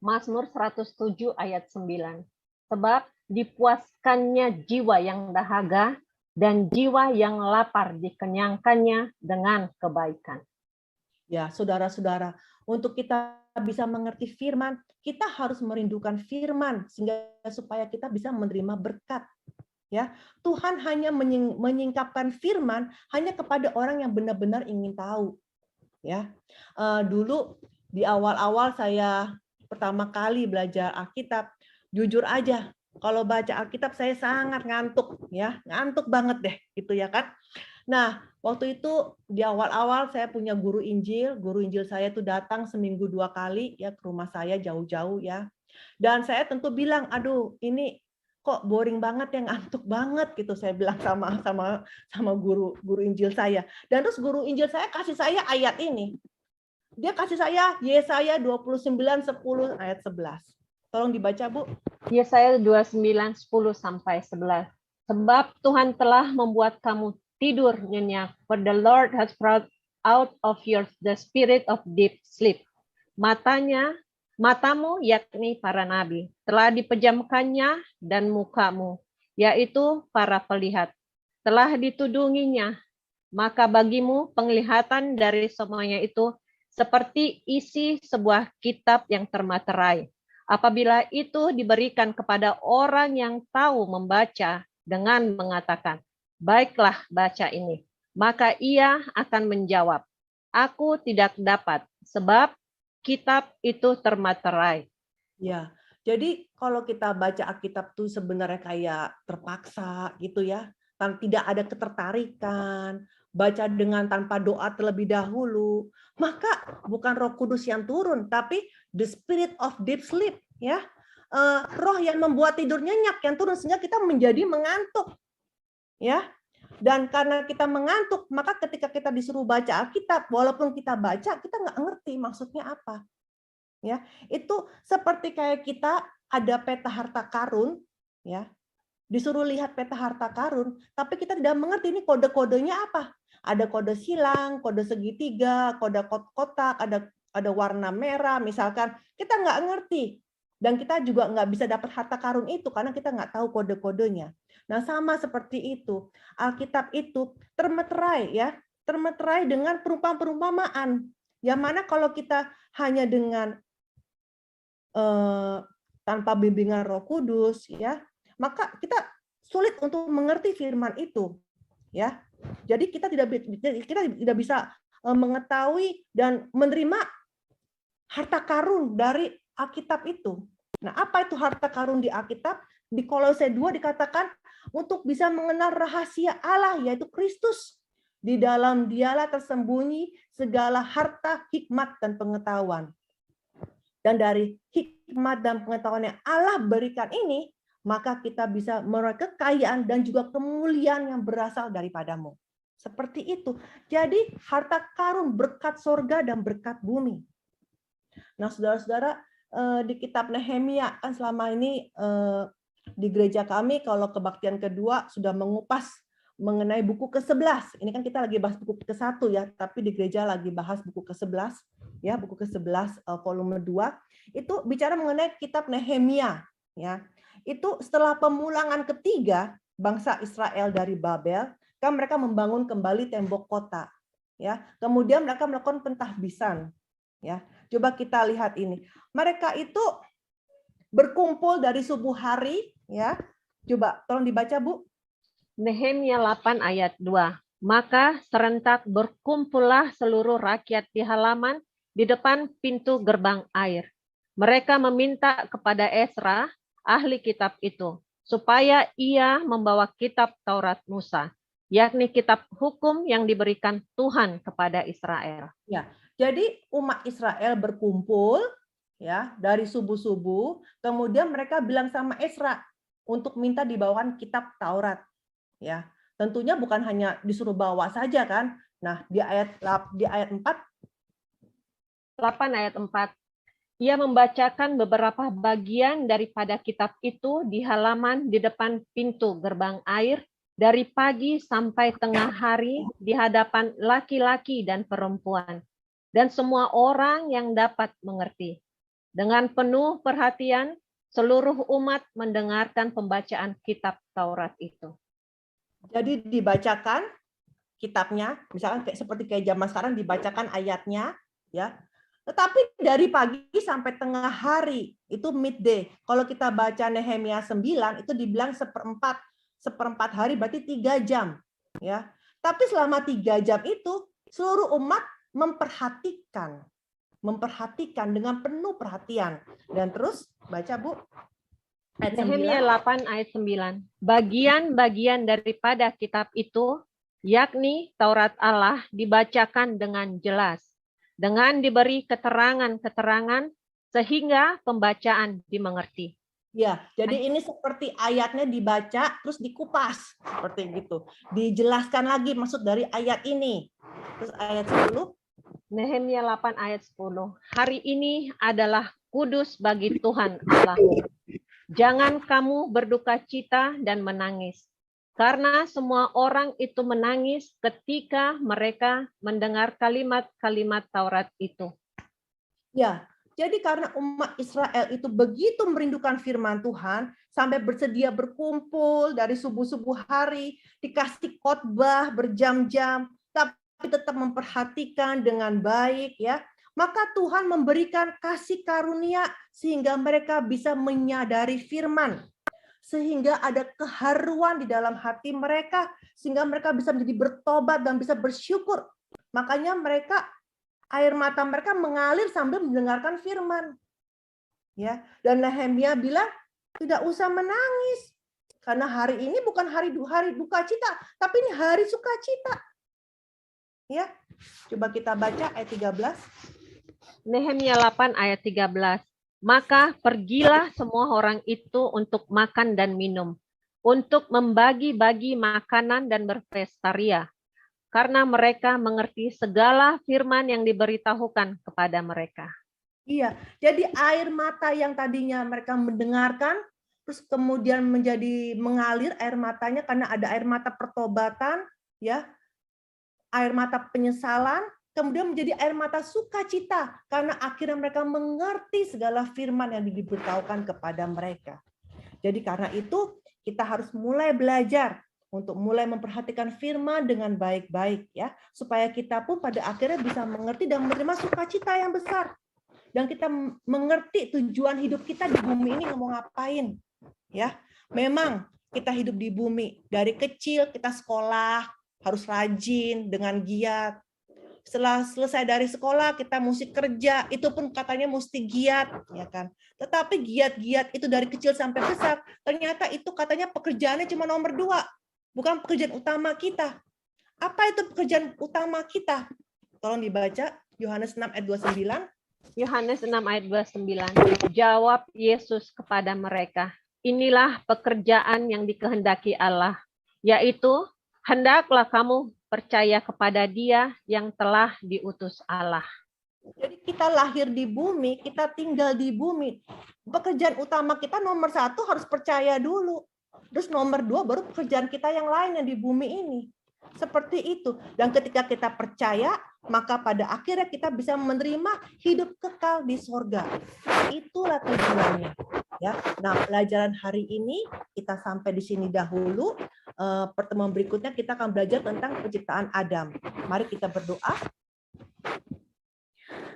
Mazmur 107 ayat 9. Sebab dipuaskannya jiwa yang dahaga dan jiwa yang lapar dikenyangkannya dengan kebaikan. Ya, saudara-saudara, untuk kita bisa mengerti firman, kita harus merindukan firman sehingga supaya kita bisa menerima berkat. Ya, Tuhan hanya menyingkapkan firman hanya kepada orang yang benar-benar ingin tahu. Ya, dulu di awal-awal saya pertama kali belajar Alkitab, jujur aja, kalau baca Alkitab saya sangat ngantuk, ya, ngantuk banget deh, gitu ya kan. Nah, waktu itu di awal-awal saya punya guru Injil saya itu datang seminggu 2 kali ya ke rumah saya jauh-jauh ya. Dan saya tentu bilang, aduh ini kok boring banget ya, ngantuk banget gitu saya bilang sama guru Injil saya. Dan terus guru Injil saya kasih saya ayat ini. Dia kasih saya Yesaya 29:10 ayat 11. Tolong dibaca, Bu. Yesaya 29:10 sampai 11. Sebab Tuhan telah membuat kamu tidur nyenyak, for the Lord has brought out of your the spirit of deep sleep. Matamu, yakni para nabi, telah dipejamkannya, dan mukamu, yaitu para pelihat, telah ditudunginya. Maka bagimu penglihatan dari semuanya itu seperti isi sebuah kitab yang termaterai. Apabila itu diberikan kepada orang yang tahu membaca dengan mengatakan, baiklah baca ini, maka ia akan menjawab, aku tidak dapat, sebab kitab itu termaterai. Ya, jadi kalau kita baca Alkitab tuh sebenarnya kayak terpaksa gitu ya, tidak ada ketertarikan, baca dengan tanpa doa terlebih dahulu, maka bukan Roh Kudus yang turun, tapi the spirit of deep sleep, ya, roh yang membuat tidur nyenyak yang turun sehingga kita menjadi mengantuk, ya. Dan karena kita mengantuk, maka ketika kita disuruh baca Alkitab, walaupun kita baca, kita nggak ngerti maksudnya apa. Ya, itu seperti kayak kita ada peta harta karun, ya, disuruh lihat peta harta karun, tapi kita tidak mengerti ini kode-kodenya apa. Ada kode silang, kode segitiga, kode kotak, ada warna merah, misalkan kita nggak ngerti, dan kita juga nggak bisa dapat harta karun itu karena kita nggak tahu kode-kodenya. Nah, sama seperti itu, Alkitab itu termeterai, ya, termeterai dengan perumpamaan, yang mana kalau kita hanya dengan tanpa bimbingan Roh Kudus, ya, maka kita sulit untuk mengerti firman itu, ya. Jadi kita tidak bisa mengetahui dan menerima harta karun dari Alkitab itu. Nah, apa itu harta karun di Alkitab? Di Kolose 2 dikatakan untuk bisa mengenal rahasia Allah, yaitu Kristus. Di dalam Dialah tersembunyi segala harta, hikmat, dan pengetahuan. Dan dari hikmat dan pengetahuan yang Allah berikan ini, maka kita bisa meroleh kekayaan dan juga kemuliaan yang berasal daripadamu. Seperti itu. Jadi harta karun, berkat sorga dan berkat bumi. Nah, saudara-saudara, di kitab Nehemia kan selama ini di gereja kami kalau kebaktian kedua sudah mengupas mengenai buku ke-11. Ini kan kita lagi bahas buku ke-1 ya, tapi di gereja lagi bahas buku ke-11 ya, buku ke-11 volume 2. Itu bicara mengenai kitab Nehemia ya. Itu setelah pemulangan ketiga bangsa Israel dari Babel, kan mereka membangun kembali tembok kota ya. Kemudian mereka melakukan pentahbisan ya. Coba kita lihat ini. Mereka itu berkumpul dari subuh hari ya. Coba tolong dibaca, Bu. Nehemia 8 ayat 2. Maka serentak berkumpullah seluruh rakyat di halaman di depan pintu gerbang air. Mereka meminta kepada Ezra, ahli kitab itu, supaya ia membawa kitab Taurat Musa. yakni kitab hukum yang diberikan Tuhan kepada Israel. Ya, jadi umat Israel berkumpul ya dari subuh-subuh, kemudian mereka bilang sama Ezra untuk minta dibawakan kitab Taurat. Ya, tentunya bukan hanya disuruh bawa saja kan. Nah, di ayat 8 ayat 4. Ia membacakan beberapa bagian daripada kitab itu di halaman di depan pintu gerbang air dari pagi sampai tengah hari di hadapan laki-laki dan perempuan dan semua orang yang dapat mengerti. Dengan penuh perhatian, seluruh umat mendengarkan pembacaan kitab Taurat itu. Jadi dibacakan kitabnya, misalkan seperti zaman sekarang dibacakan ayatnya, ya. Tetapi dari pagi sampai tengah hari itu midday. Kalau kita baca Nehemia 9 itu dibilang seperempat hari, berarti 3 jam, ya. Tapi selama 3 jam itu seluruh umat memperhatikan dengan penuh perhatian. Dan terus baca Bu. Nehemia 8 ayat 9. Bagian-bagian daripada kitab itu, yakni Taurat Allah, dibacakan dengan jelas, dengan diberi keterangan-keterangan sehingga pembacaan dimengerti. Ya, jadi ini seperti ayatnya dibaca terus dikupas seperti gitu. Dijelaskan lagi maksud dari ayat ini. Terus ayat 10. Nehemia 8 ayat 10. Hari ini adalah kudus bagi Tuhan Allahmu. Jangan kamu berduka cita dan menangis, karena semua orang itu menangis ketika mereka mendengar kalimat-kalimat Taurat itu. Ya, jadi karena umat Israel itu begitu merindukan firman Tuhan, sampai bersedia berkumpul dari subuh-subuh hari, dikasih khotbah berjam-jam, tapi tetap memperhatikan dengan baik, ya. Maka Tuhan memberikan kasih karunia sehingga mereka bisa menyadari firman. Sehingga ada keharuan di dalam hati mereka, sehingga mereka bisa menjadi bertobat dan bisa bersyukur. Makanya air mata mereka mengalir sambil mendengarkan firman. Ya, dan Nehemia bilang tidak usah menangis. Karena hari ini bukan hari duka cita, tapi ini hari sukacita. Ya. Coba kita baca ayat 13. Nehemia 8 ayat 13. Maka pergilah semua orang itu untuk makan dan minum, untuk membagi-bagi makanan dan berpesta ria, karena mereka mengerti segala firman yang diberitahukan kepada mereka. Iya, jadi air mata yang tadinya mereka mendengarkan, terus kemudian menjadi mengalir air matanya karena ada air mata pertobatan, ya, air mata penyesalan, kemudian menjadi air mata sukacita karena akhirnya mereka mengerti segala firman yang diberitahukan kepada mereka. Jadi karena itu kita harus mulai belajar untuk mulai memperhatikan firman dengan baik-baik, ya, supaya kita pun pada akhirnya bisa mengerti dan menerima sukacita yang besar. Dan kita mengerti tujuan hidup kita di bumi ini mau ngapain, ya. Memang kita hidup di bumi dari kecil, kita sekolah harus rajin dengan giat. Setelah selesai dari sekolah kita mesti kerja, itu pun katanya mesti giat, ya kan. Tetapi giat-giat itu dari kecil sampai besar, ternyata itu katanya pekerjaannya cuma nomor 2, bukan pekerjaan utama kita. Apa itu pekerjaan utama kita? Tolong dibaca Yohanes 6 ayat 29. Yohanes 6 ayat 29. Jawab Yesus kepada mereka, inilah pekerjaan yang dikehendaki Allah, yaitu hendaklah kamu percaya kepada Dia yang telah diutus Allah. Jadi kita lahir di bumi, kita tinggal di bumi. Pekerjaan utama kita nomor 1 harus percaya dulu. Terus nomor 2 baru pekerjaan kita yang lain yang di bumi ini. Seperti itu. Dan ketika kita percaya, maka pada akhirnya kita bisa menerima hidup kekal di sorga. Itulah tujuannya. Ya. Nah, pelajaran hari ini kita sampai di sini dahulu. Pertemuan berikutnya kita akan belajar tentang penciptaan Adam. Mari kita berdoa.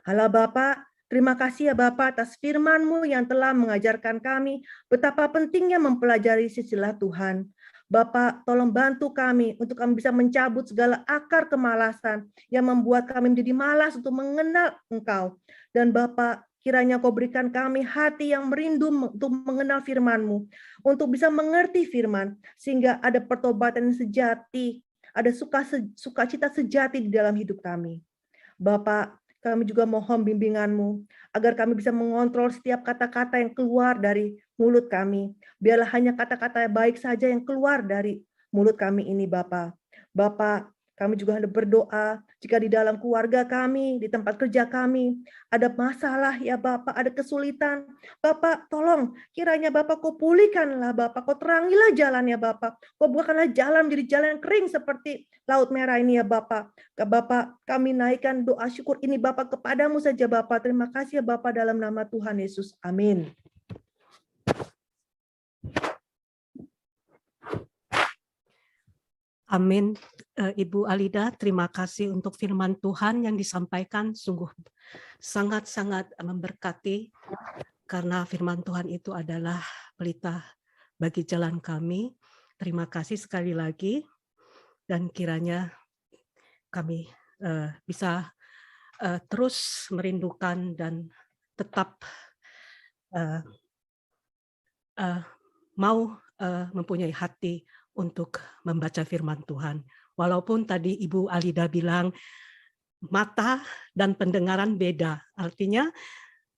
Halo Bapak, terima kasih ya Bapak atas firman-Mu yang telah mengajarkan kami betapa pentingnya mempelajari sisilah Tuhan. Bapak, tolong bantu kami untuk kami bisa mencabut segala akar kemalasan yang membuat kami menjadi malas untuk mengenal Engkau. Dan Bapak, kiranya Kau berikan kami hati yang merindu untuk mengenal firman-Mu, untuk bisa mengerti firman, sehingga ada pertobatan yang sejati, ada sukacita sejati di dalam hidup kami. Bapak, kami juga mohon bimbingan-Mu agar kami bisa mengontrol setiap kata-kata yang keluar dari mulut kami. Biarlah hanya kata-kata baik saja yang keluar dari mulut kami ini, Bapak. Bapak, kami juga hendak berdoa jika di dalam keluarga kami, di tempat kerja kami, ada masalah ya Bapak, ada kesulitan. Bapak, tolong kiranya Bapak kau pulihkanlah Bapak, kau terangilah jalan ya Bapak. Kau bukakanlah jalan menjadi jalan yang kering seperti Laut Merah ini ya Bapak. Bapak, kami naikkan doa syukur ini Bapak kepadamu saja Bapak. Terima kasih ya Bapak dalam nama Tuhan Yesus. Amin. Amin. Ibu Alida, terima kasih untuk firman Tuhan yang disampaikan, sungguh sangat-sangat memberkati, karena firman Tuhan itu adalah pelita bagi jalan kami. Terima kasih sekali lagi, dan kiranya kami bisa terus merindukan dan tetap mau mempunyai hati untuk membaca firman Tuhan. Walaupun tadi Ibu Alida bilang mata dan pendengaran beda. Artinya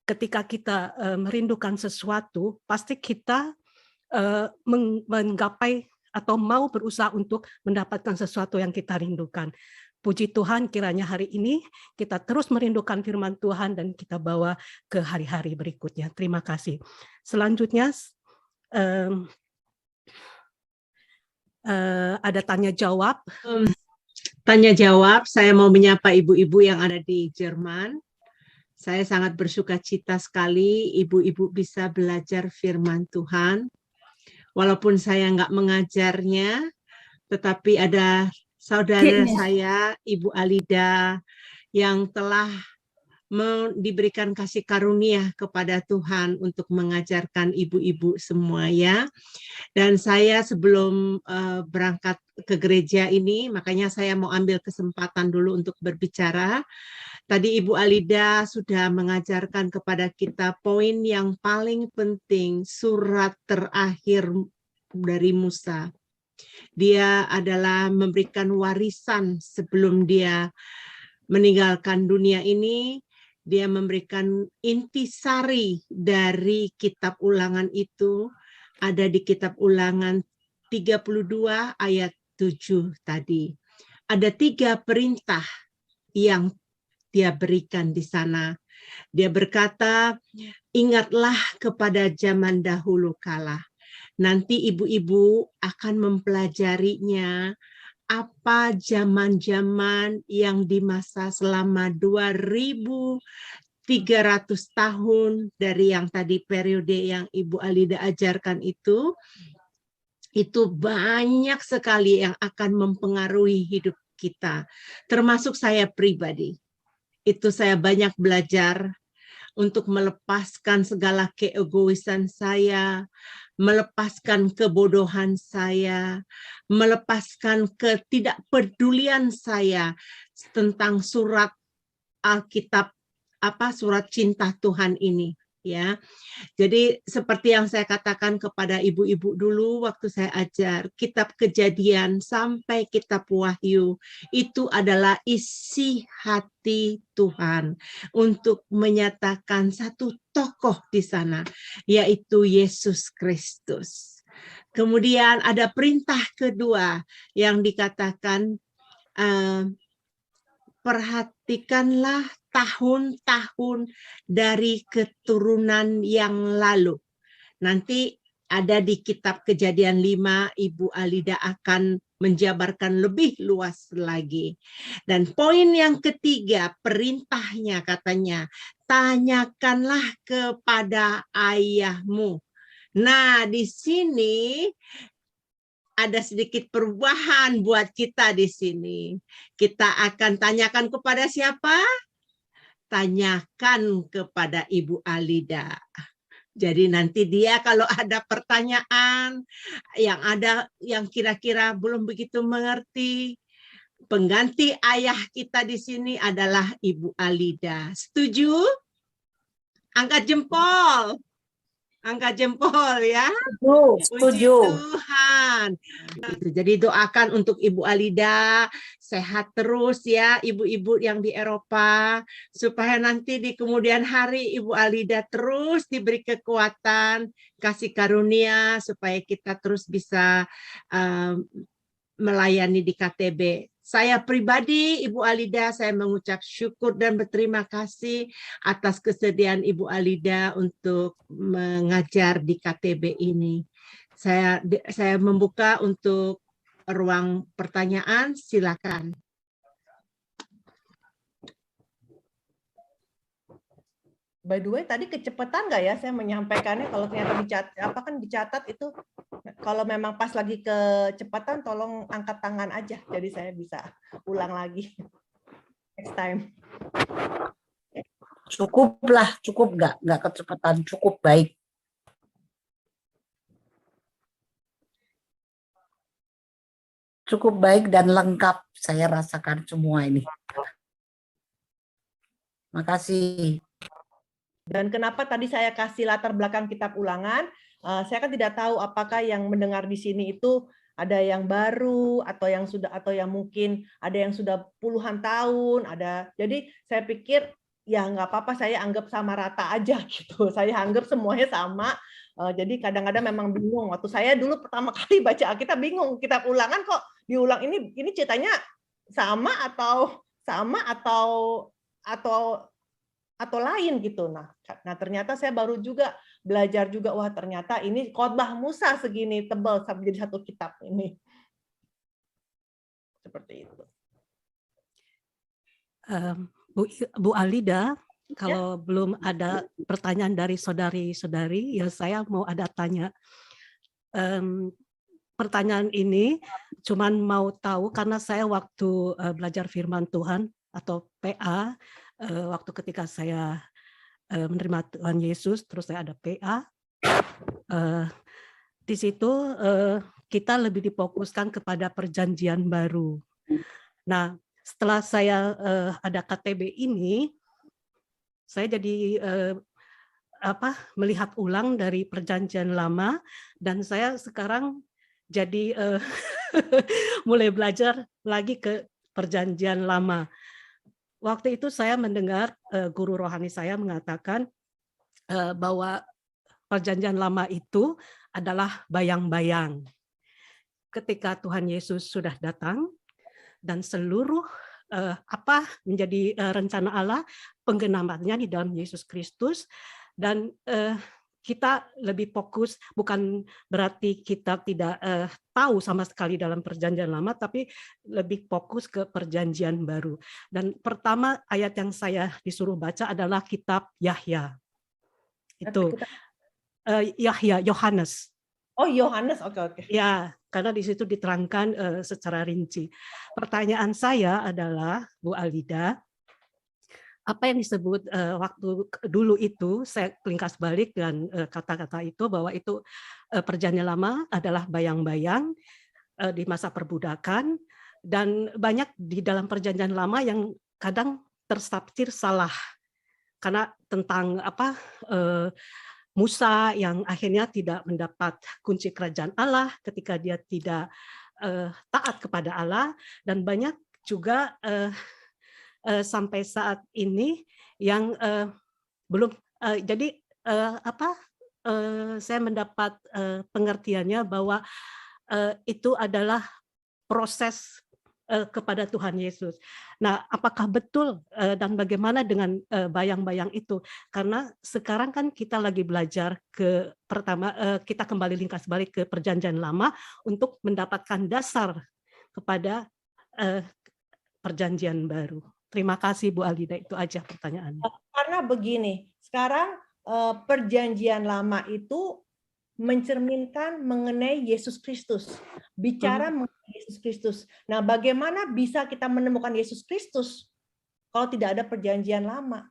ketika kita merindukan sesuatu, pasti kita menggapai atau mau berusaha untuk mendapatkan sesuatu yang kita rindukan. Puji Tuhan, kiranya hari ini kita terus merindukan firman Tuhan dan kita bawa ke hari-hari berikutnya. Terima kasih. Selanjutnya, ada tanya jawab. Tanya jawab, saya mau menyapa ibu-ibu yang ada di Jerman. Saya sangat bersukacita sekali ibu-ibu bisa belajar firman Tuhan. Walaupun saya nggak mengajarnya, tetapi ada saudara saya, Ibu Alida, yang telah diberikan kasih karunia kepada Tuhan untuk mengajarkan ibu-ibu semua ya. Dan saya sebelum berangkat ke gereja ini, makanya saya mau ambil kesempatan dulu untuk berbicara. Tadi Ibu Alida sudah mengajarkan kepada kita poin yang paling penting, surat terakhir dari Musa. Dia adalah memberikan warisan sebelum dia meninggalkan dunia ini. Dia memberikan intisari dari kitab Ulangan itu, ada di kitab Ulangan 32 ayat 7 tadi. Ada 3 perintah yang dia berikan di sana. Dia berkata, ingatlah kepada zaman dahulu kala. Nanti ibu-ibu akan mempelajarinya, apa zaman-zaman yang di masa selama 2.300 tahun dari yang tadi periode yang Ibu Alida ajarkan itu banyak sekali yang akan mempengaruhi hidup kita, termasuk saya pribadi. Itu saya banyak belajar untuk melepaskan segala keegoisan saya, melepaskan kebodohan saya, melepaskan ketidakpedulian saya tentang surat Alkitab, surat cinta Tuhan ini. Ya, jadi seperti yang saya katakan kepada ibu-ibu dulu waktu saya ajar, kitab Kejadian sampai kitab Wahyu itu adalah isi hati Tuhan untuk menyatakan satu tokoh di sana, yaitu Yesus Kristus. Kemudian ada perintah kedua yang dikatakan, perhatikanlah tahun-tahun dari keturunan yang lalu. Nanti ada di kitab Kejadian 5, Ibu Alida akan menjabarkan lebih luas lagi. Dan poin yang ketiga, perintahnya katanya, tanyakanlah kepada ayahmu. Nah, di sini ada sedikit perubahan buat kita di sini. Kita akan tanyakan kepada siapa? Tanyakan kepada Ibu Alida. Jadi nanti dia kalau ada pertanyaan yang kira-kira belum begitu mengerti, pengganti ayah kita di sini adalah Ibu Alida. Setuju? Angkat jempol. Angkat jempol ya. Puji Setuju. Tuhan. Jadi doakan untuk Ibu Alida sehat terus ya, ibu-ibu yang di Eropa, supaya nanti di kemudian hari Ibu Alida terus diberi kekuatan, kasih karunia, supaya kita terus bisa melayani di KTB. Saya pribadi, Ibu Alida, saya mengucap syukur dan berterima kasih atas kesediaan Ibu Alida untuk mengajar di KTB ini. Saya membuka untuk ruang pertanyaan, silakan. By the way, tadi kecepatan nggak ya saya menyampaikannya? Kalau ternyata dicatat itu, kalau memang pas lagi kecepatan, tolong angkat tangan aja. Jadi saya bisa ulang lagi next time. Cukup lah, cukup nggak kecepatan, cukup baik. Cukup baik dan lengkap saya rasakan semua ini. Makasih. Dan kenapa tadi saya kasih latar belakang kitab Ulangan? Saya kan tidak tahu apakah yang mendengar di sini itu ada yang baru atau yang mungkin ada yang sudah puluhan tahun, ada. Jadi saya pikir ya nggak apa-apa, saya anggap sama rata aja gitu. Saya anggap semuanya sama. Jadi kadang-kadang memang bingung. Waktu saya dulu pertama kali baca Alkitab bingung, kitab Ulangan kok diulang ini ceritanya sama atau lain gitu. Nah, ternyata saya baru juga belajar juga, wah ternyata ini khotbah Musa segini tebal sampai jadi satu kitab ini. Seperti itu. Bu Alida, kalau belum ada pertanyaan dari saudari-saudari, ya saya mau ada tanya. Pertanyaan ini cuman mau tahu karena saya waktu belajar firman Tuhan atau PA, waktu ketika saya menerima Tuhan Yesus, terus saya ada PA, di situ kita lebih difokuskan kepada perjanjian baru. Nah, setelah saya ada KTB ini, saya jadi melihat ulang dari perjanjian lama, dan saya sekarang jadi mulai belajar lagi ke perjanjian lama. Waktu itu saya mendengar guru rohani saya mengatakan bahwa perjanjian lama itu adalah bayang-bayang. Ketika Tuhan Yesus sudah datang dan seluruh apa menjadi rencana Allah, penggenapannya di dalam Yesus Kristus, dan kita lebih fokus, bukan berarti kita tidak tahu sama sekali dalam perjanjian lama, tapi lebih fokus ke perjanjian baru. Dan pertama ayat yang saya disuruh baca adalah kitab Yahya. Itu Yahya, Yohanes. Oh, Yohanes, oke. Ya, karena di situ diterangkan secara rinci. Pertanyaan saya adalah, Bu Alida, apa yang disebut waktu dulu itu, saya ringkas balik dengan kata-kata itu, bahwa itu perjanjian lama adalah bayang-bayang di masa perbudakan, dan banyak di dalam perjanjian lama yang kadang tertafsir salah, karena tentang Musa yang akhirnya tidak mendapat kunci kerajaan Allah ketika dia tidak taat kepada Allah, dan banyak juga sampai saat ini yang belum jadi saya mendapat pengertiannya bahwa itu adalah proses kepada Tuhan Yesus. Nah, apakah betul dan bagaimana dengan bayang-bayang itu? Karena sekarang kan kita lagi belajar kita kembali ringkas balik ke perjanjian lama untuk mendapatkan dasar kepada perjanjian baru. Terima kasih Bu Alida, itu aja pertanyaannya. Karena begini, sekarang perjanjian lama itu mencerminkan mengenai Yesus Kristus, bicara mengenai Yesus Kristus. Nah, bagaimana bisa kita menemukan Yesus Kristus kalau tidak ada perjanjian lama?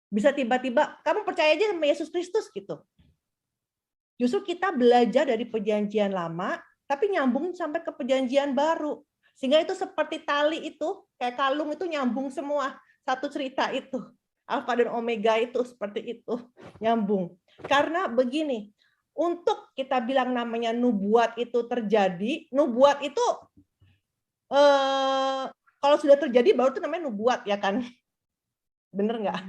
Bisa tiba-tiba kamu percaya aja sama Yesus Kristus gitu. Justru kita belajar dari perjanjian lama, tapi nyambung sampai ke perjanjian baru. Sehingga itu seperti tali itu, kayak kalung itu nyambung semua, satu cerita itu. Alfa dan Omega itu seperti itu, nyambung. Karena begini, untuk kita bilang namanya nubuat itu terjadi, nubuat itu kalau sudah terjadi baru itu namanya nubuat, ya kan? Bener nggak?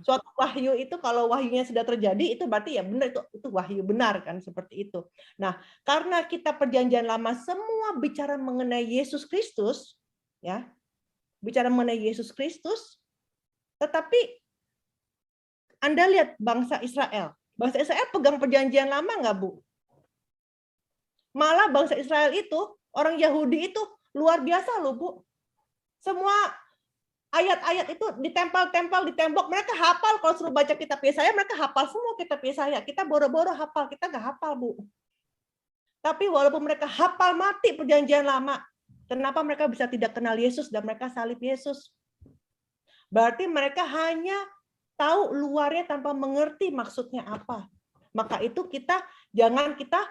Suatu wahyu itu kalau wahyunya sudah terjadi itu berarti ya benar, itu wahyu benar kan, seperti itu. Nah, karena kita perjanjian lama semua bicara mengenai Yesus Kristus, ya, bicara mengenai Yesus Kristus, tetapi Anda lihat bangsa Israel pegang perjanjian lama nggak, Bu? Malah bangsa Israel itu, orang Yahudi itu luar biasa loh, Bu. Semua ayat-ayat itu ditempel-tempel di tembok, mereka hafal. Kalau suruh baca kitab Yesaya, mereka hafal semua kitab Yesaya. Kita boro-boro hafal, kita nggak hafal, Bu. Tapi walaupun mereka hafal mati perjanjian lama, kenapa mereka bisa tidak kenal Yesus dan mereka salib Yesus? Berarti mereka hanya tahu luarnya tanpa mengerti maksudnya apa. Maka itu jangan kita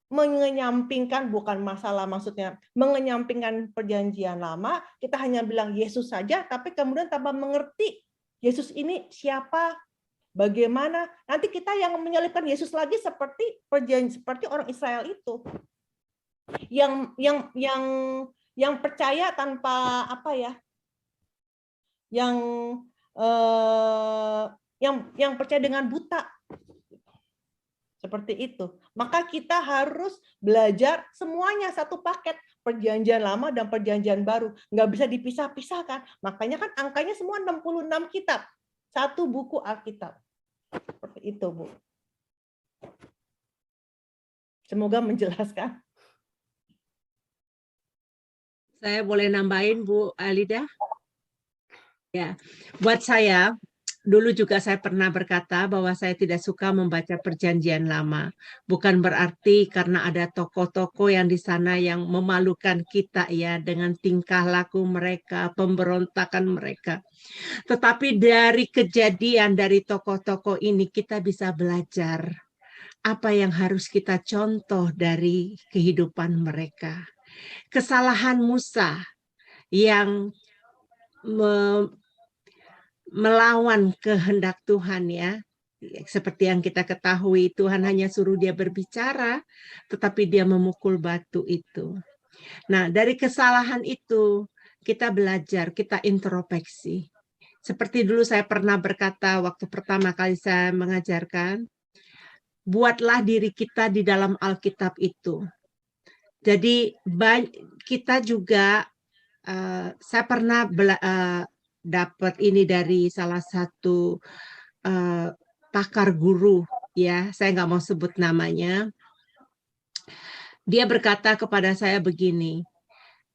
mengenyampingkan, bukan masalah maksudnya mengenyampingkan perjanjian lama, kita hanya bilang Yesus saja, tapi kemudian tanpa mengerti Yesus ini siapa, bagaimana. Nanti kita yang menyelipkan Yesus lagi seperti orang Israel itu, yang percaya tanpa apa ya, yang percaya dengan buta. Seperti itu. Maka kita harus belajar semuanya satu paket, perjanjian lama dan perjanjian baru. Nggak bisa dipisah-pisahkan. Makanya kan angkanya semua 66 kitab. Satu buku Alkitab. Seperti itu, Bu. Semoga menjelaskan. Saya boleh nambahin, Bu Alida? Ya, buat saya, dulu juga saya pernah berkata bahwa saya tidak suka membaca perjanjian lama. Bukan berarti karena ada tokoh-tokoh yang di sana yang memalukan kita ya dengan tingkah laku mereka, pemberontakan mereka. Tetapi dari kejadian dari tokoh-tokoh ini kita bisa belajar apa yang harus kita contoh dari kehidupan mereka. Kesalahan Musa yang melawan kehendak Tuhan ya. Seperti yang kita ketahui, Tuhan hanya suruh dia berbicara, tetapi dia memukul batu itu. Nah, dari kesalahan itu kita belajar, kita introspeksi. Seperti dulu saya pernah berkata waktu pertama kali saya mengajarkan, buatlah diri kita di dalam Alkitab itu. Jadi kita juga, saya pernah dapat ini dari salah satu pakar guru, ya, saya nggak mau sebut namanya. Dia berkata kepada saya begini,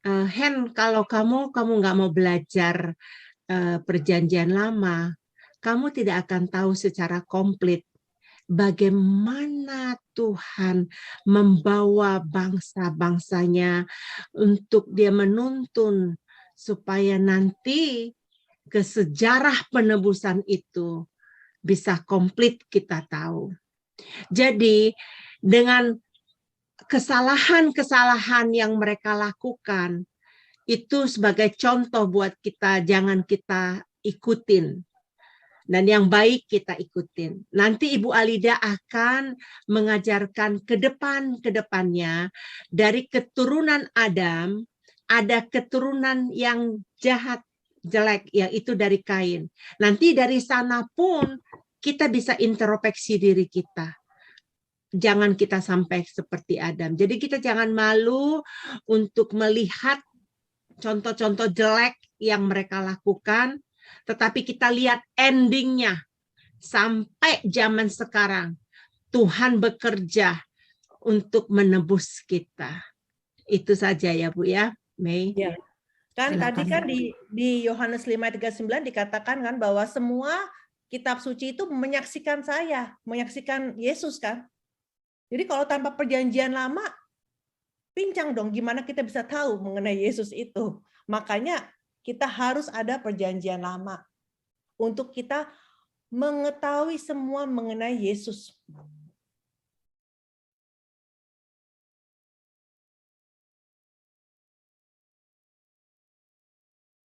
Hen, kalau kamu nggak mau belajar perjanjian lama, kamu tidak akan tahu secara komplit bagaimana Tuhan membawa bangsa-bangsanya untuk dia menuntun supaya nanti ke sejarah penebusan itu bisa komplit kita tahu. Jadi dengan kesalahan-kesalahan yang mereka lakukan, itu sebagai contoh buat kita, jangan kita ikutin. Dan yang baik kita ikutin. Nanti Ibu Alida akan mengajarkan ke depannya dari keturunan Adam, ada keturunan yang jahat, jelek, yaitu dari Kain. Nanti dari sana pun kita bisa introspeksi diri kita. Jangan kita sampai seperti Adam. Jadi kita jangan malu untuk melihat contoh-contoh jelek yang mereka lakukan, tetapi kita lihat endingnya sampai zaman sekarang. Tuhan bekerja untuk menebus kita. Itu saja ya Bu ya, Mei. Ya. Kan Silakan. tadi kan di Yohanes 5:39 dikatakan kan bahwa semua kitab suci itu menyaksikan saya, menyaksikan Yesus kan. Jadi kalau tanpa perjanjian lama, pincang dong gimana kita bisa tahu mengenai Yesus itu. Makanya kita harus ada perjanjian lama untuk kita mengetahui semua mengenai Yesus.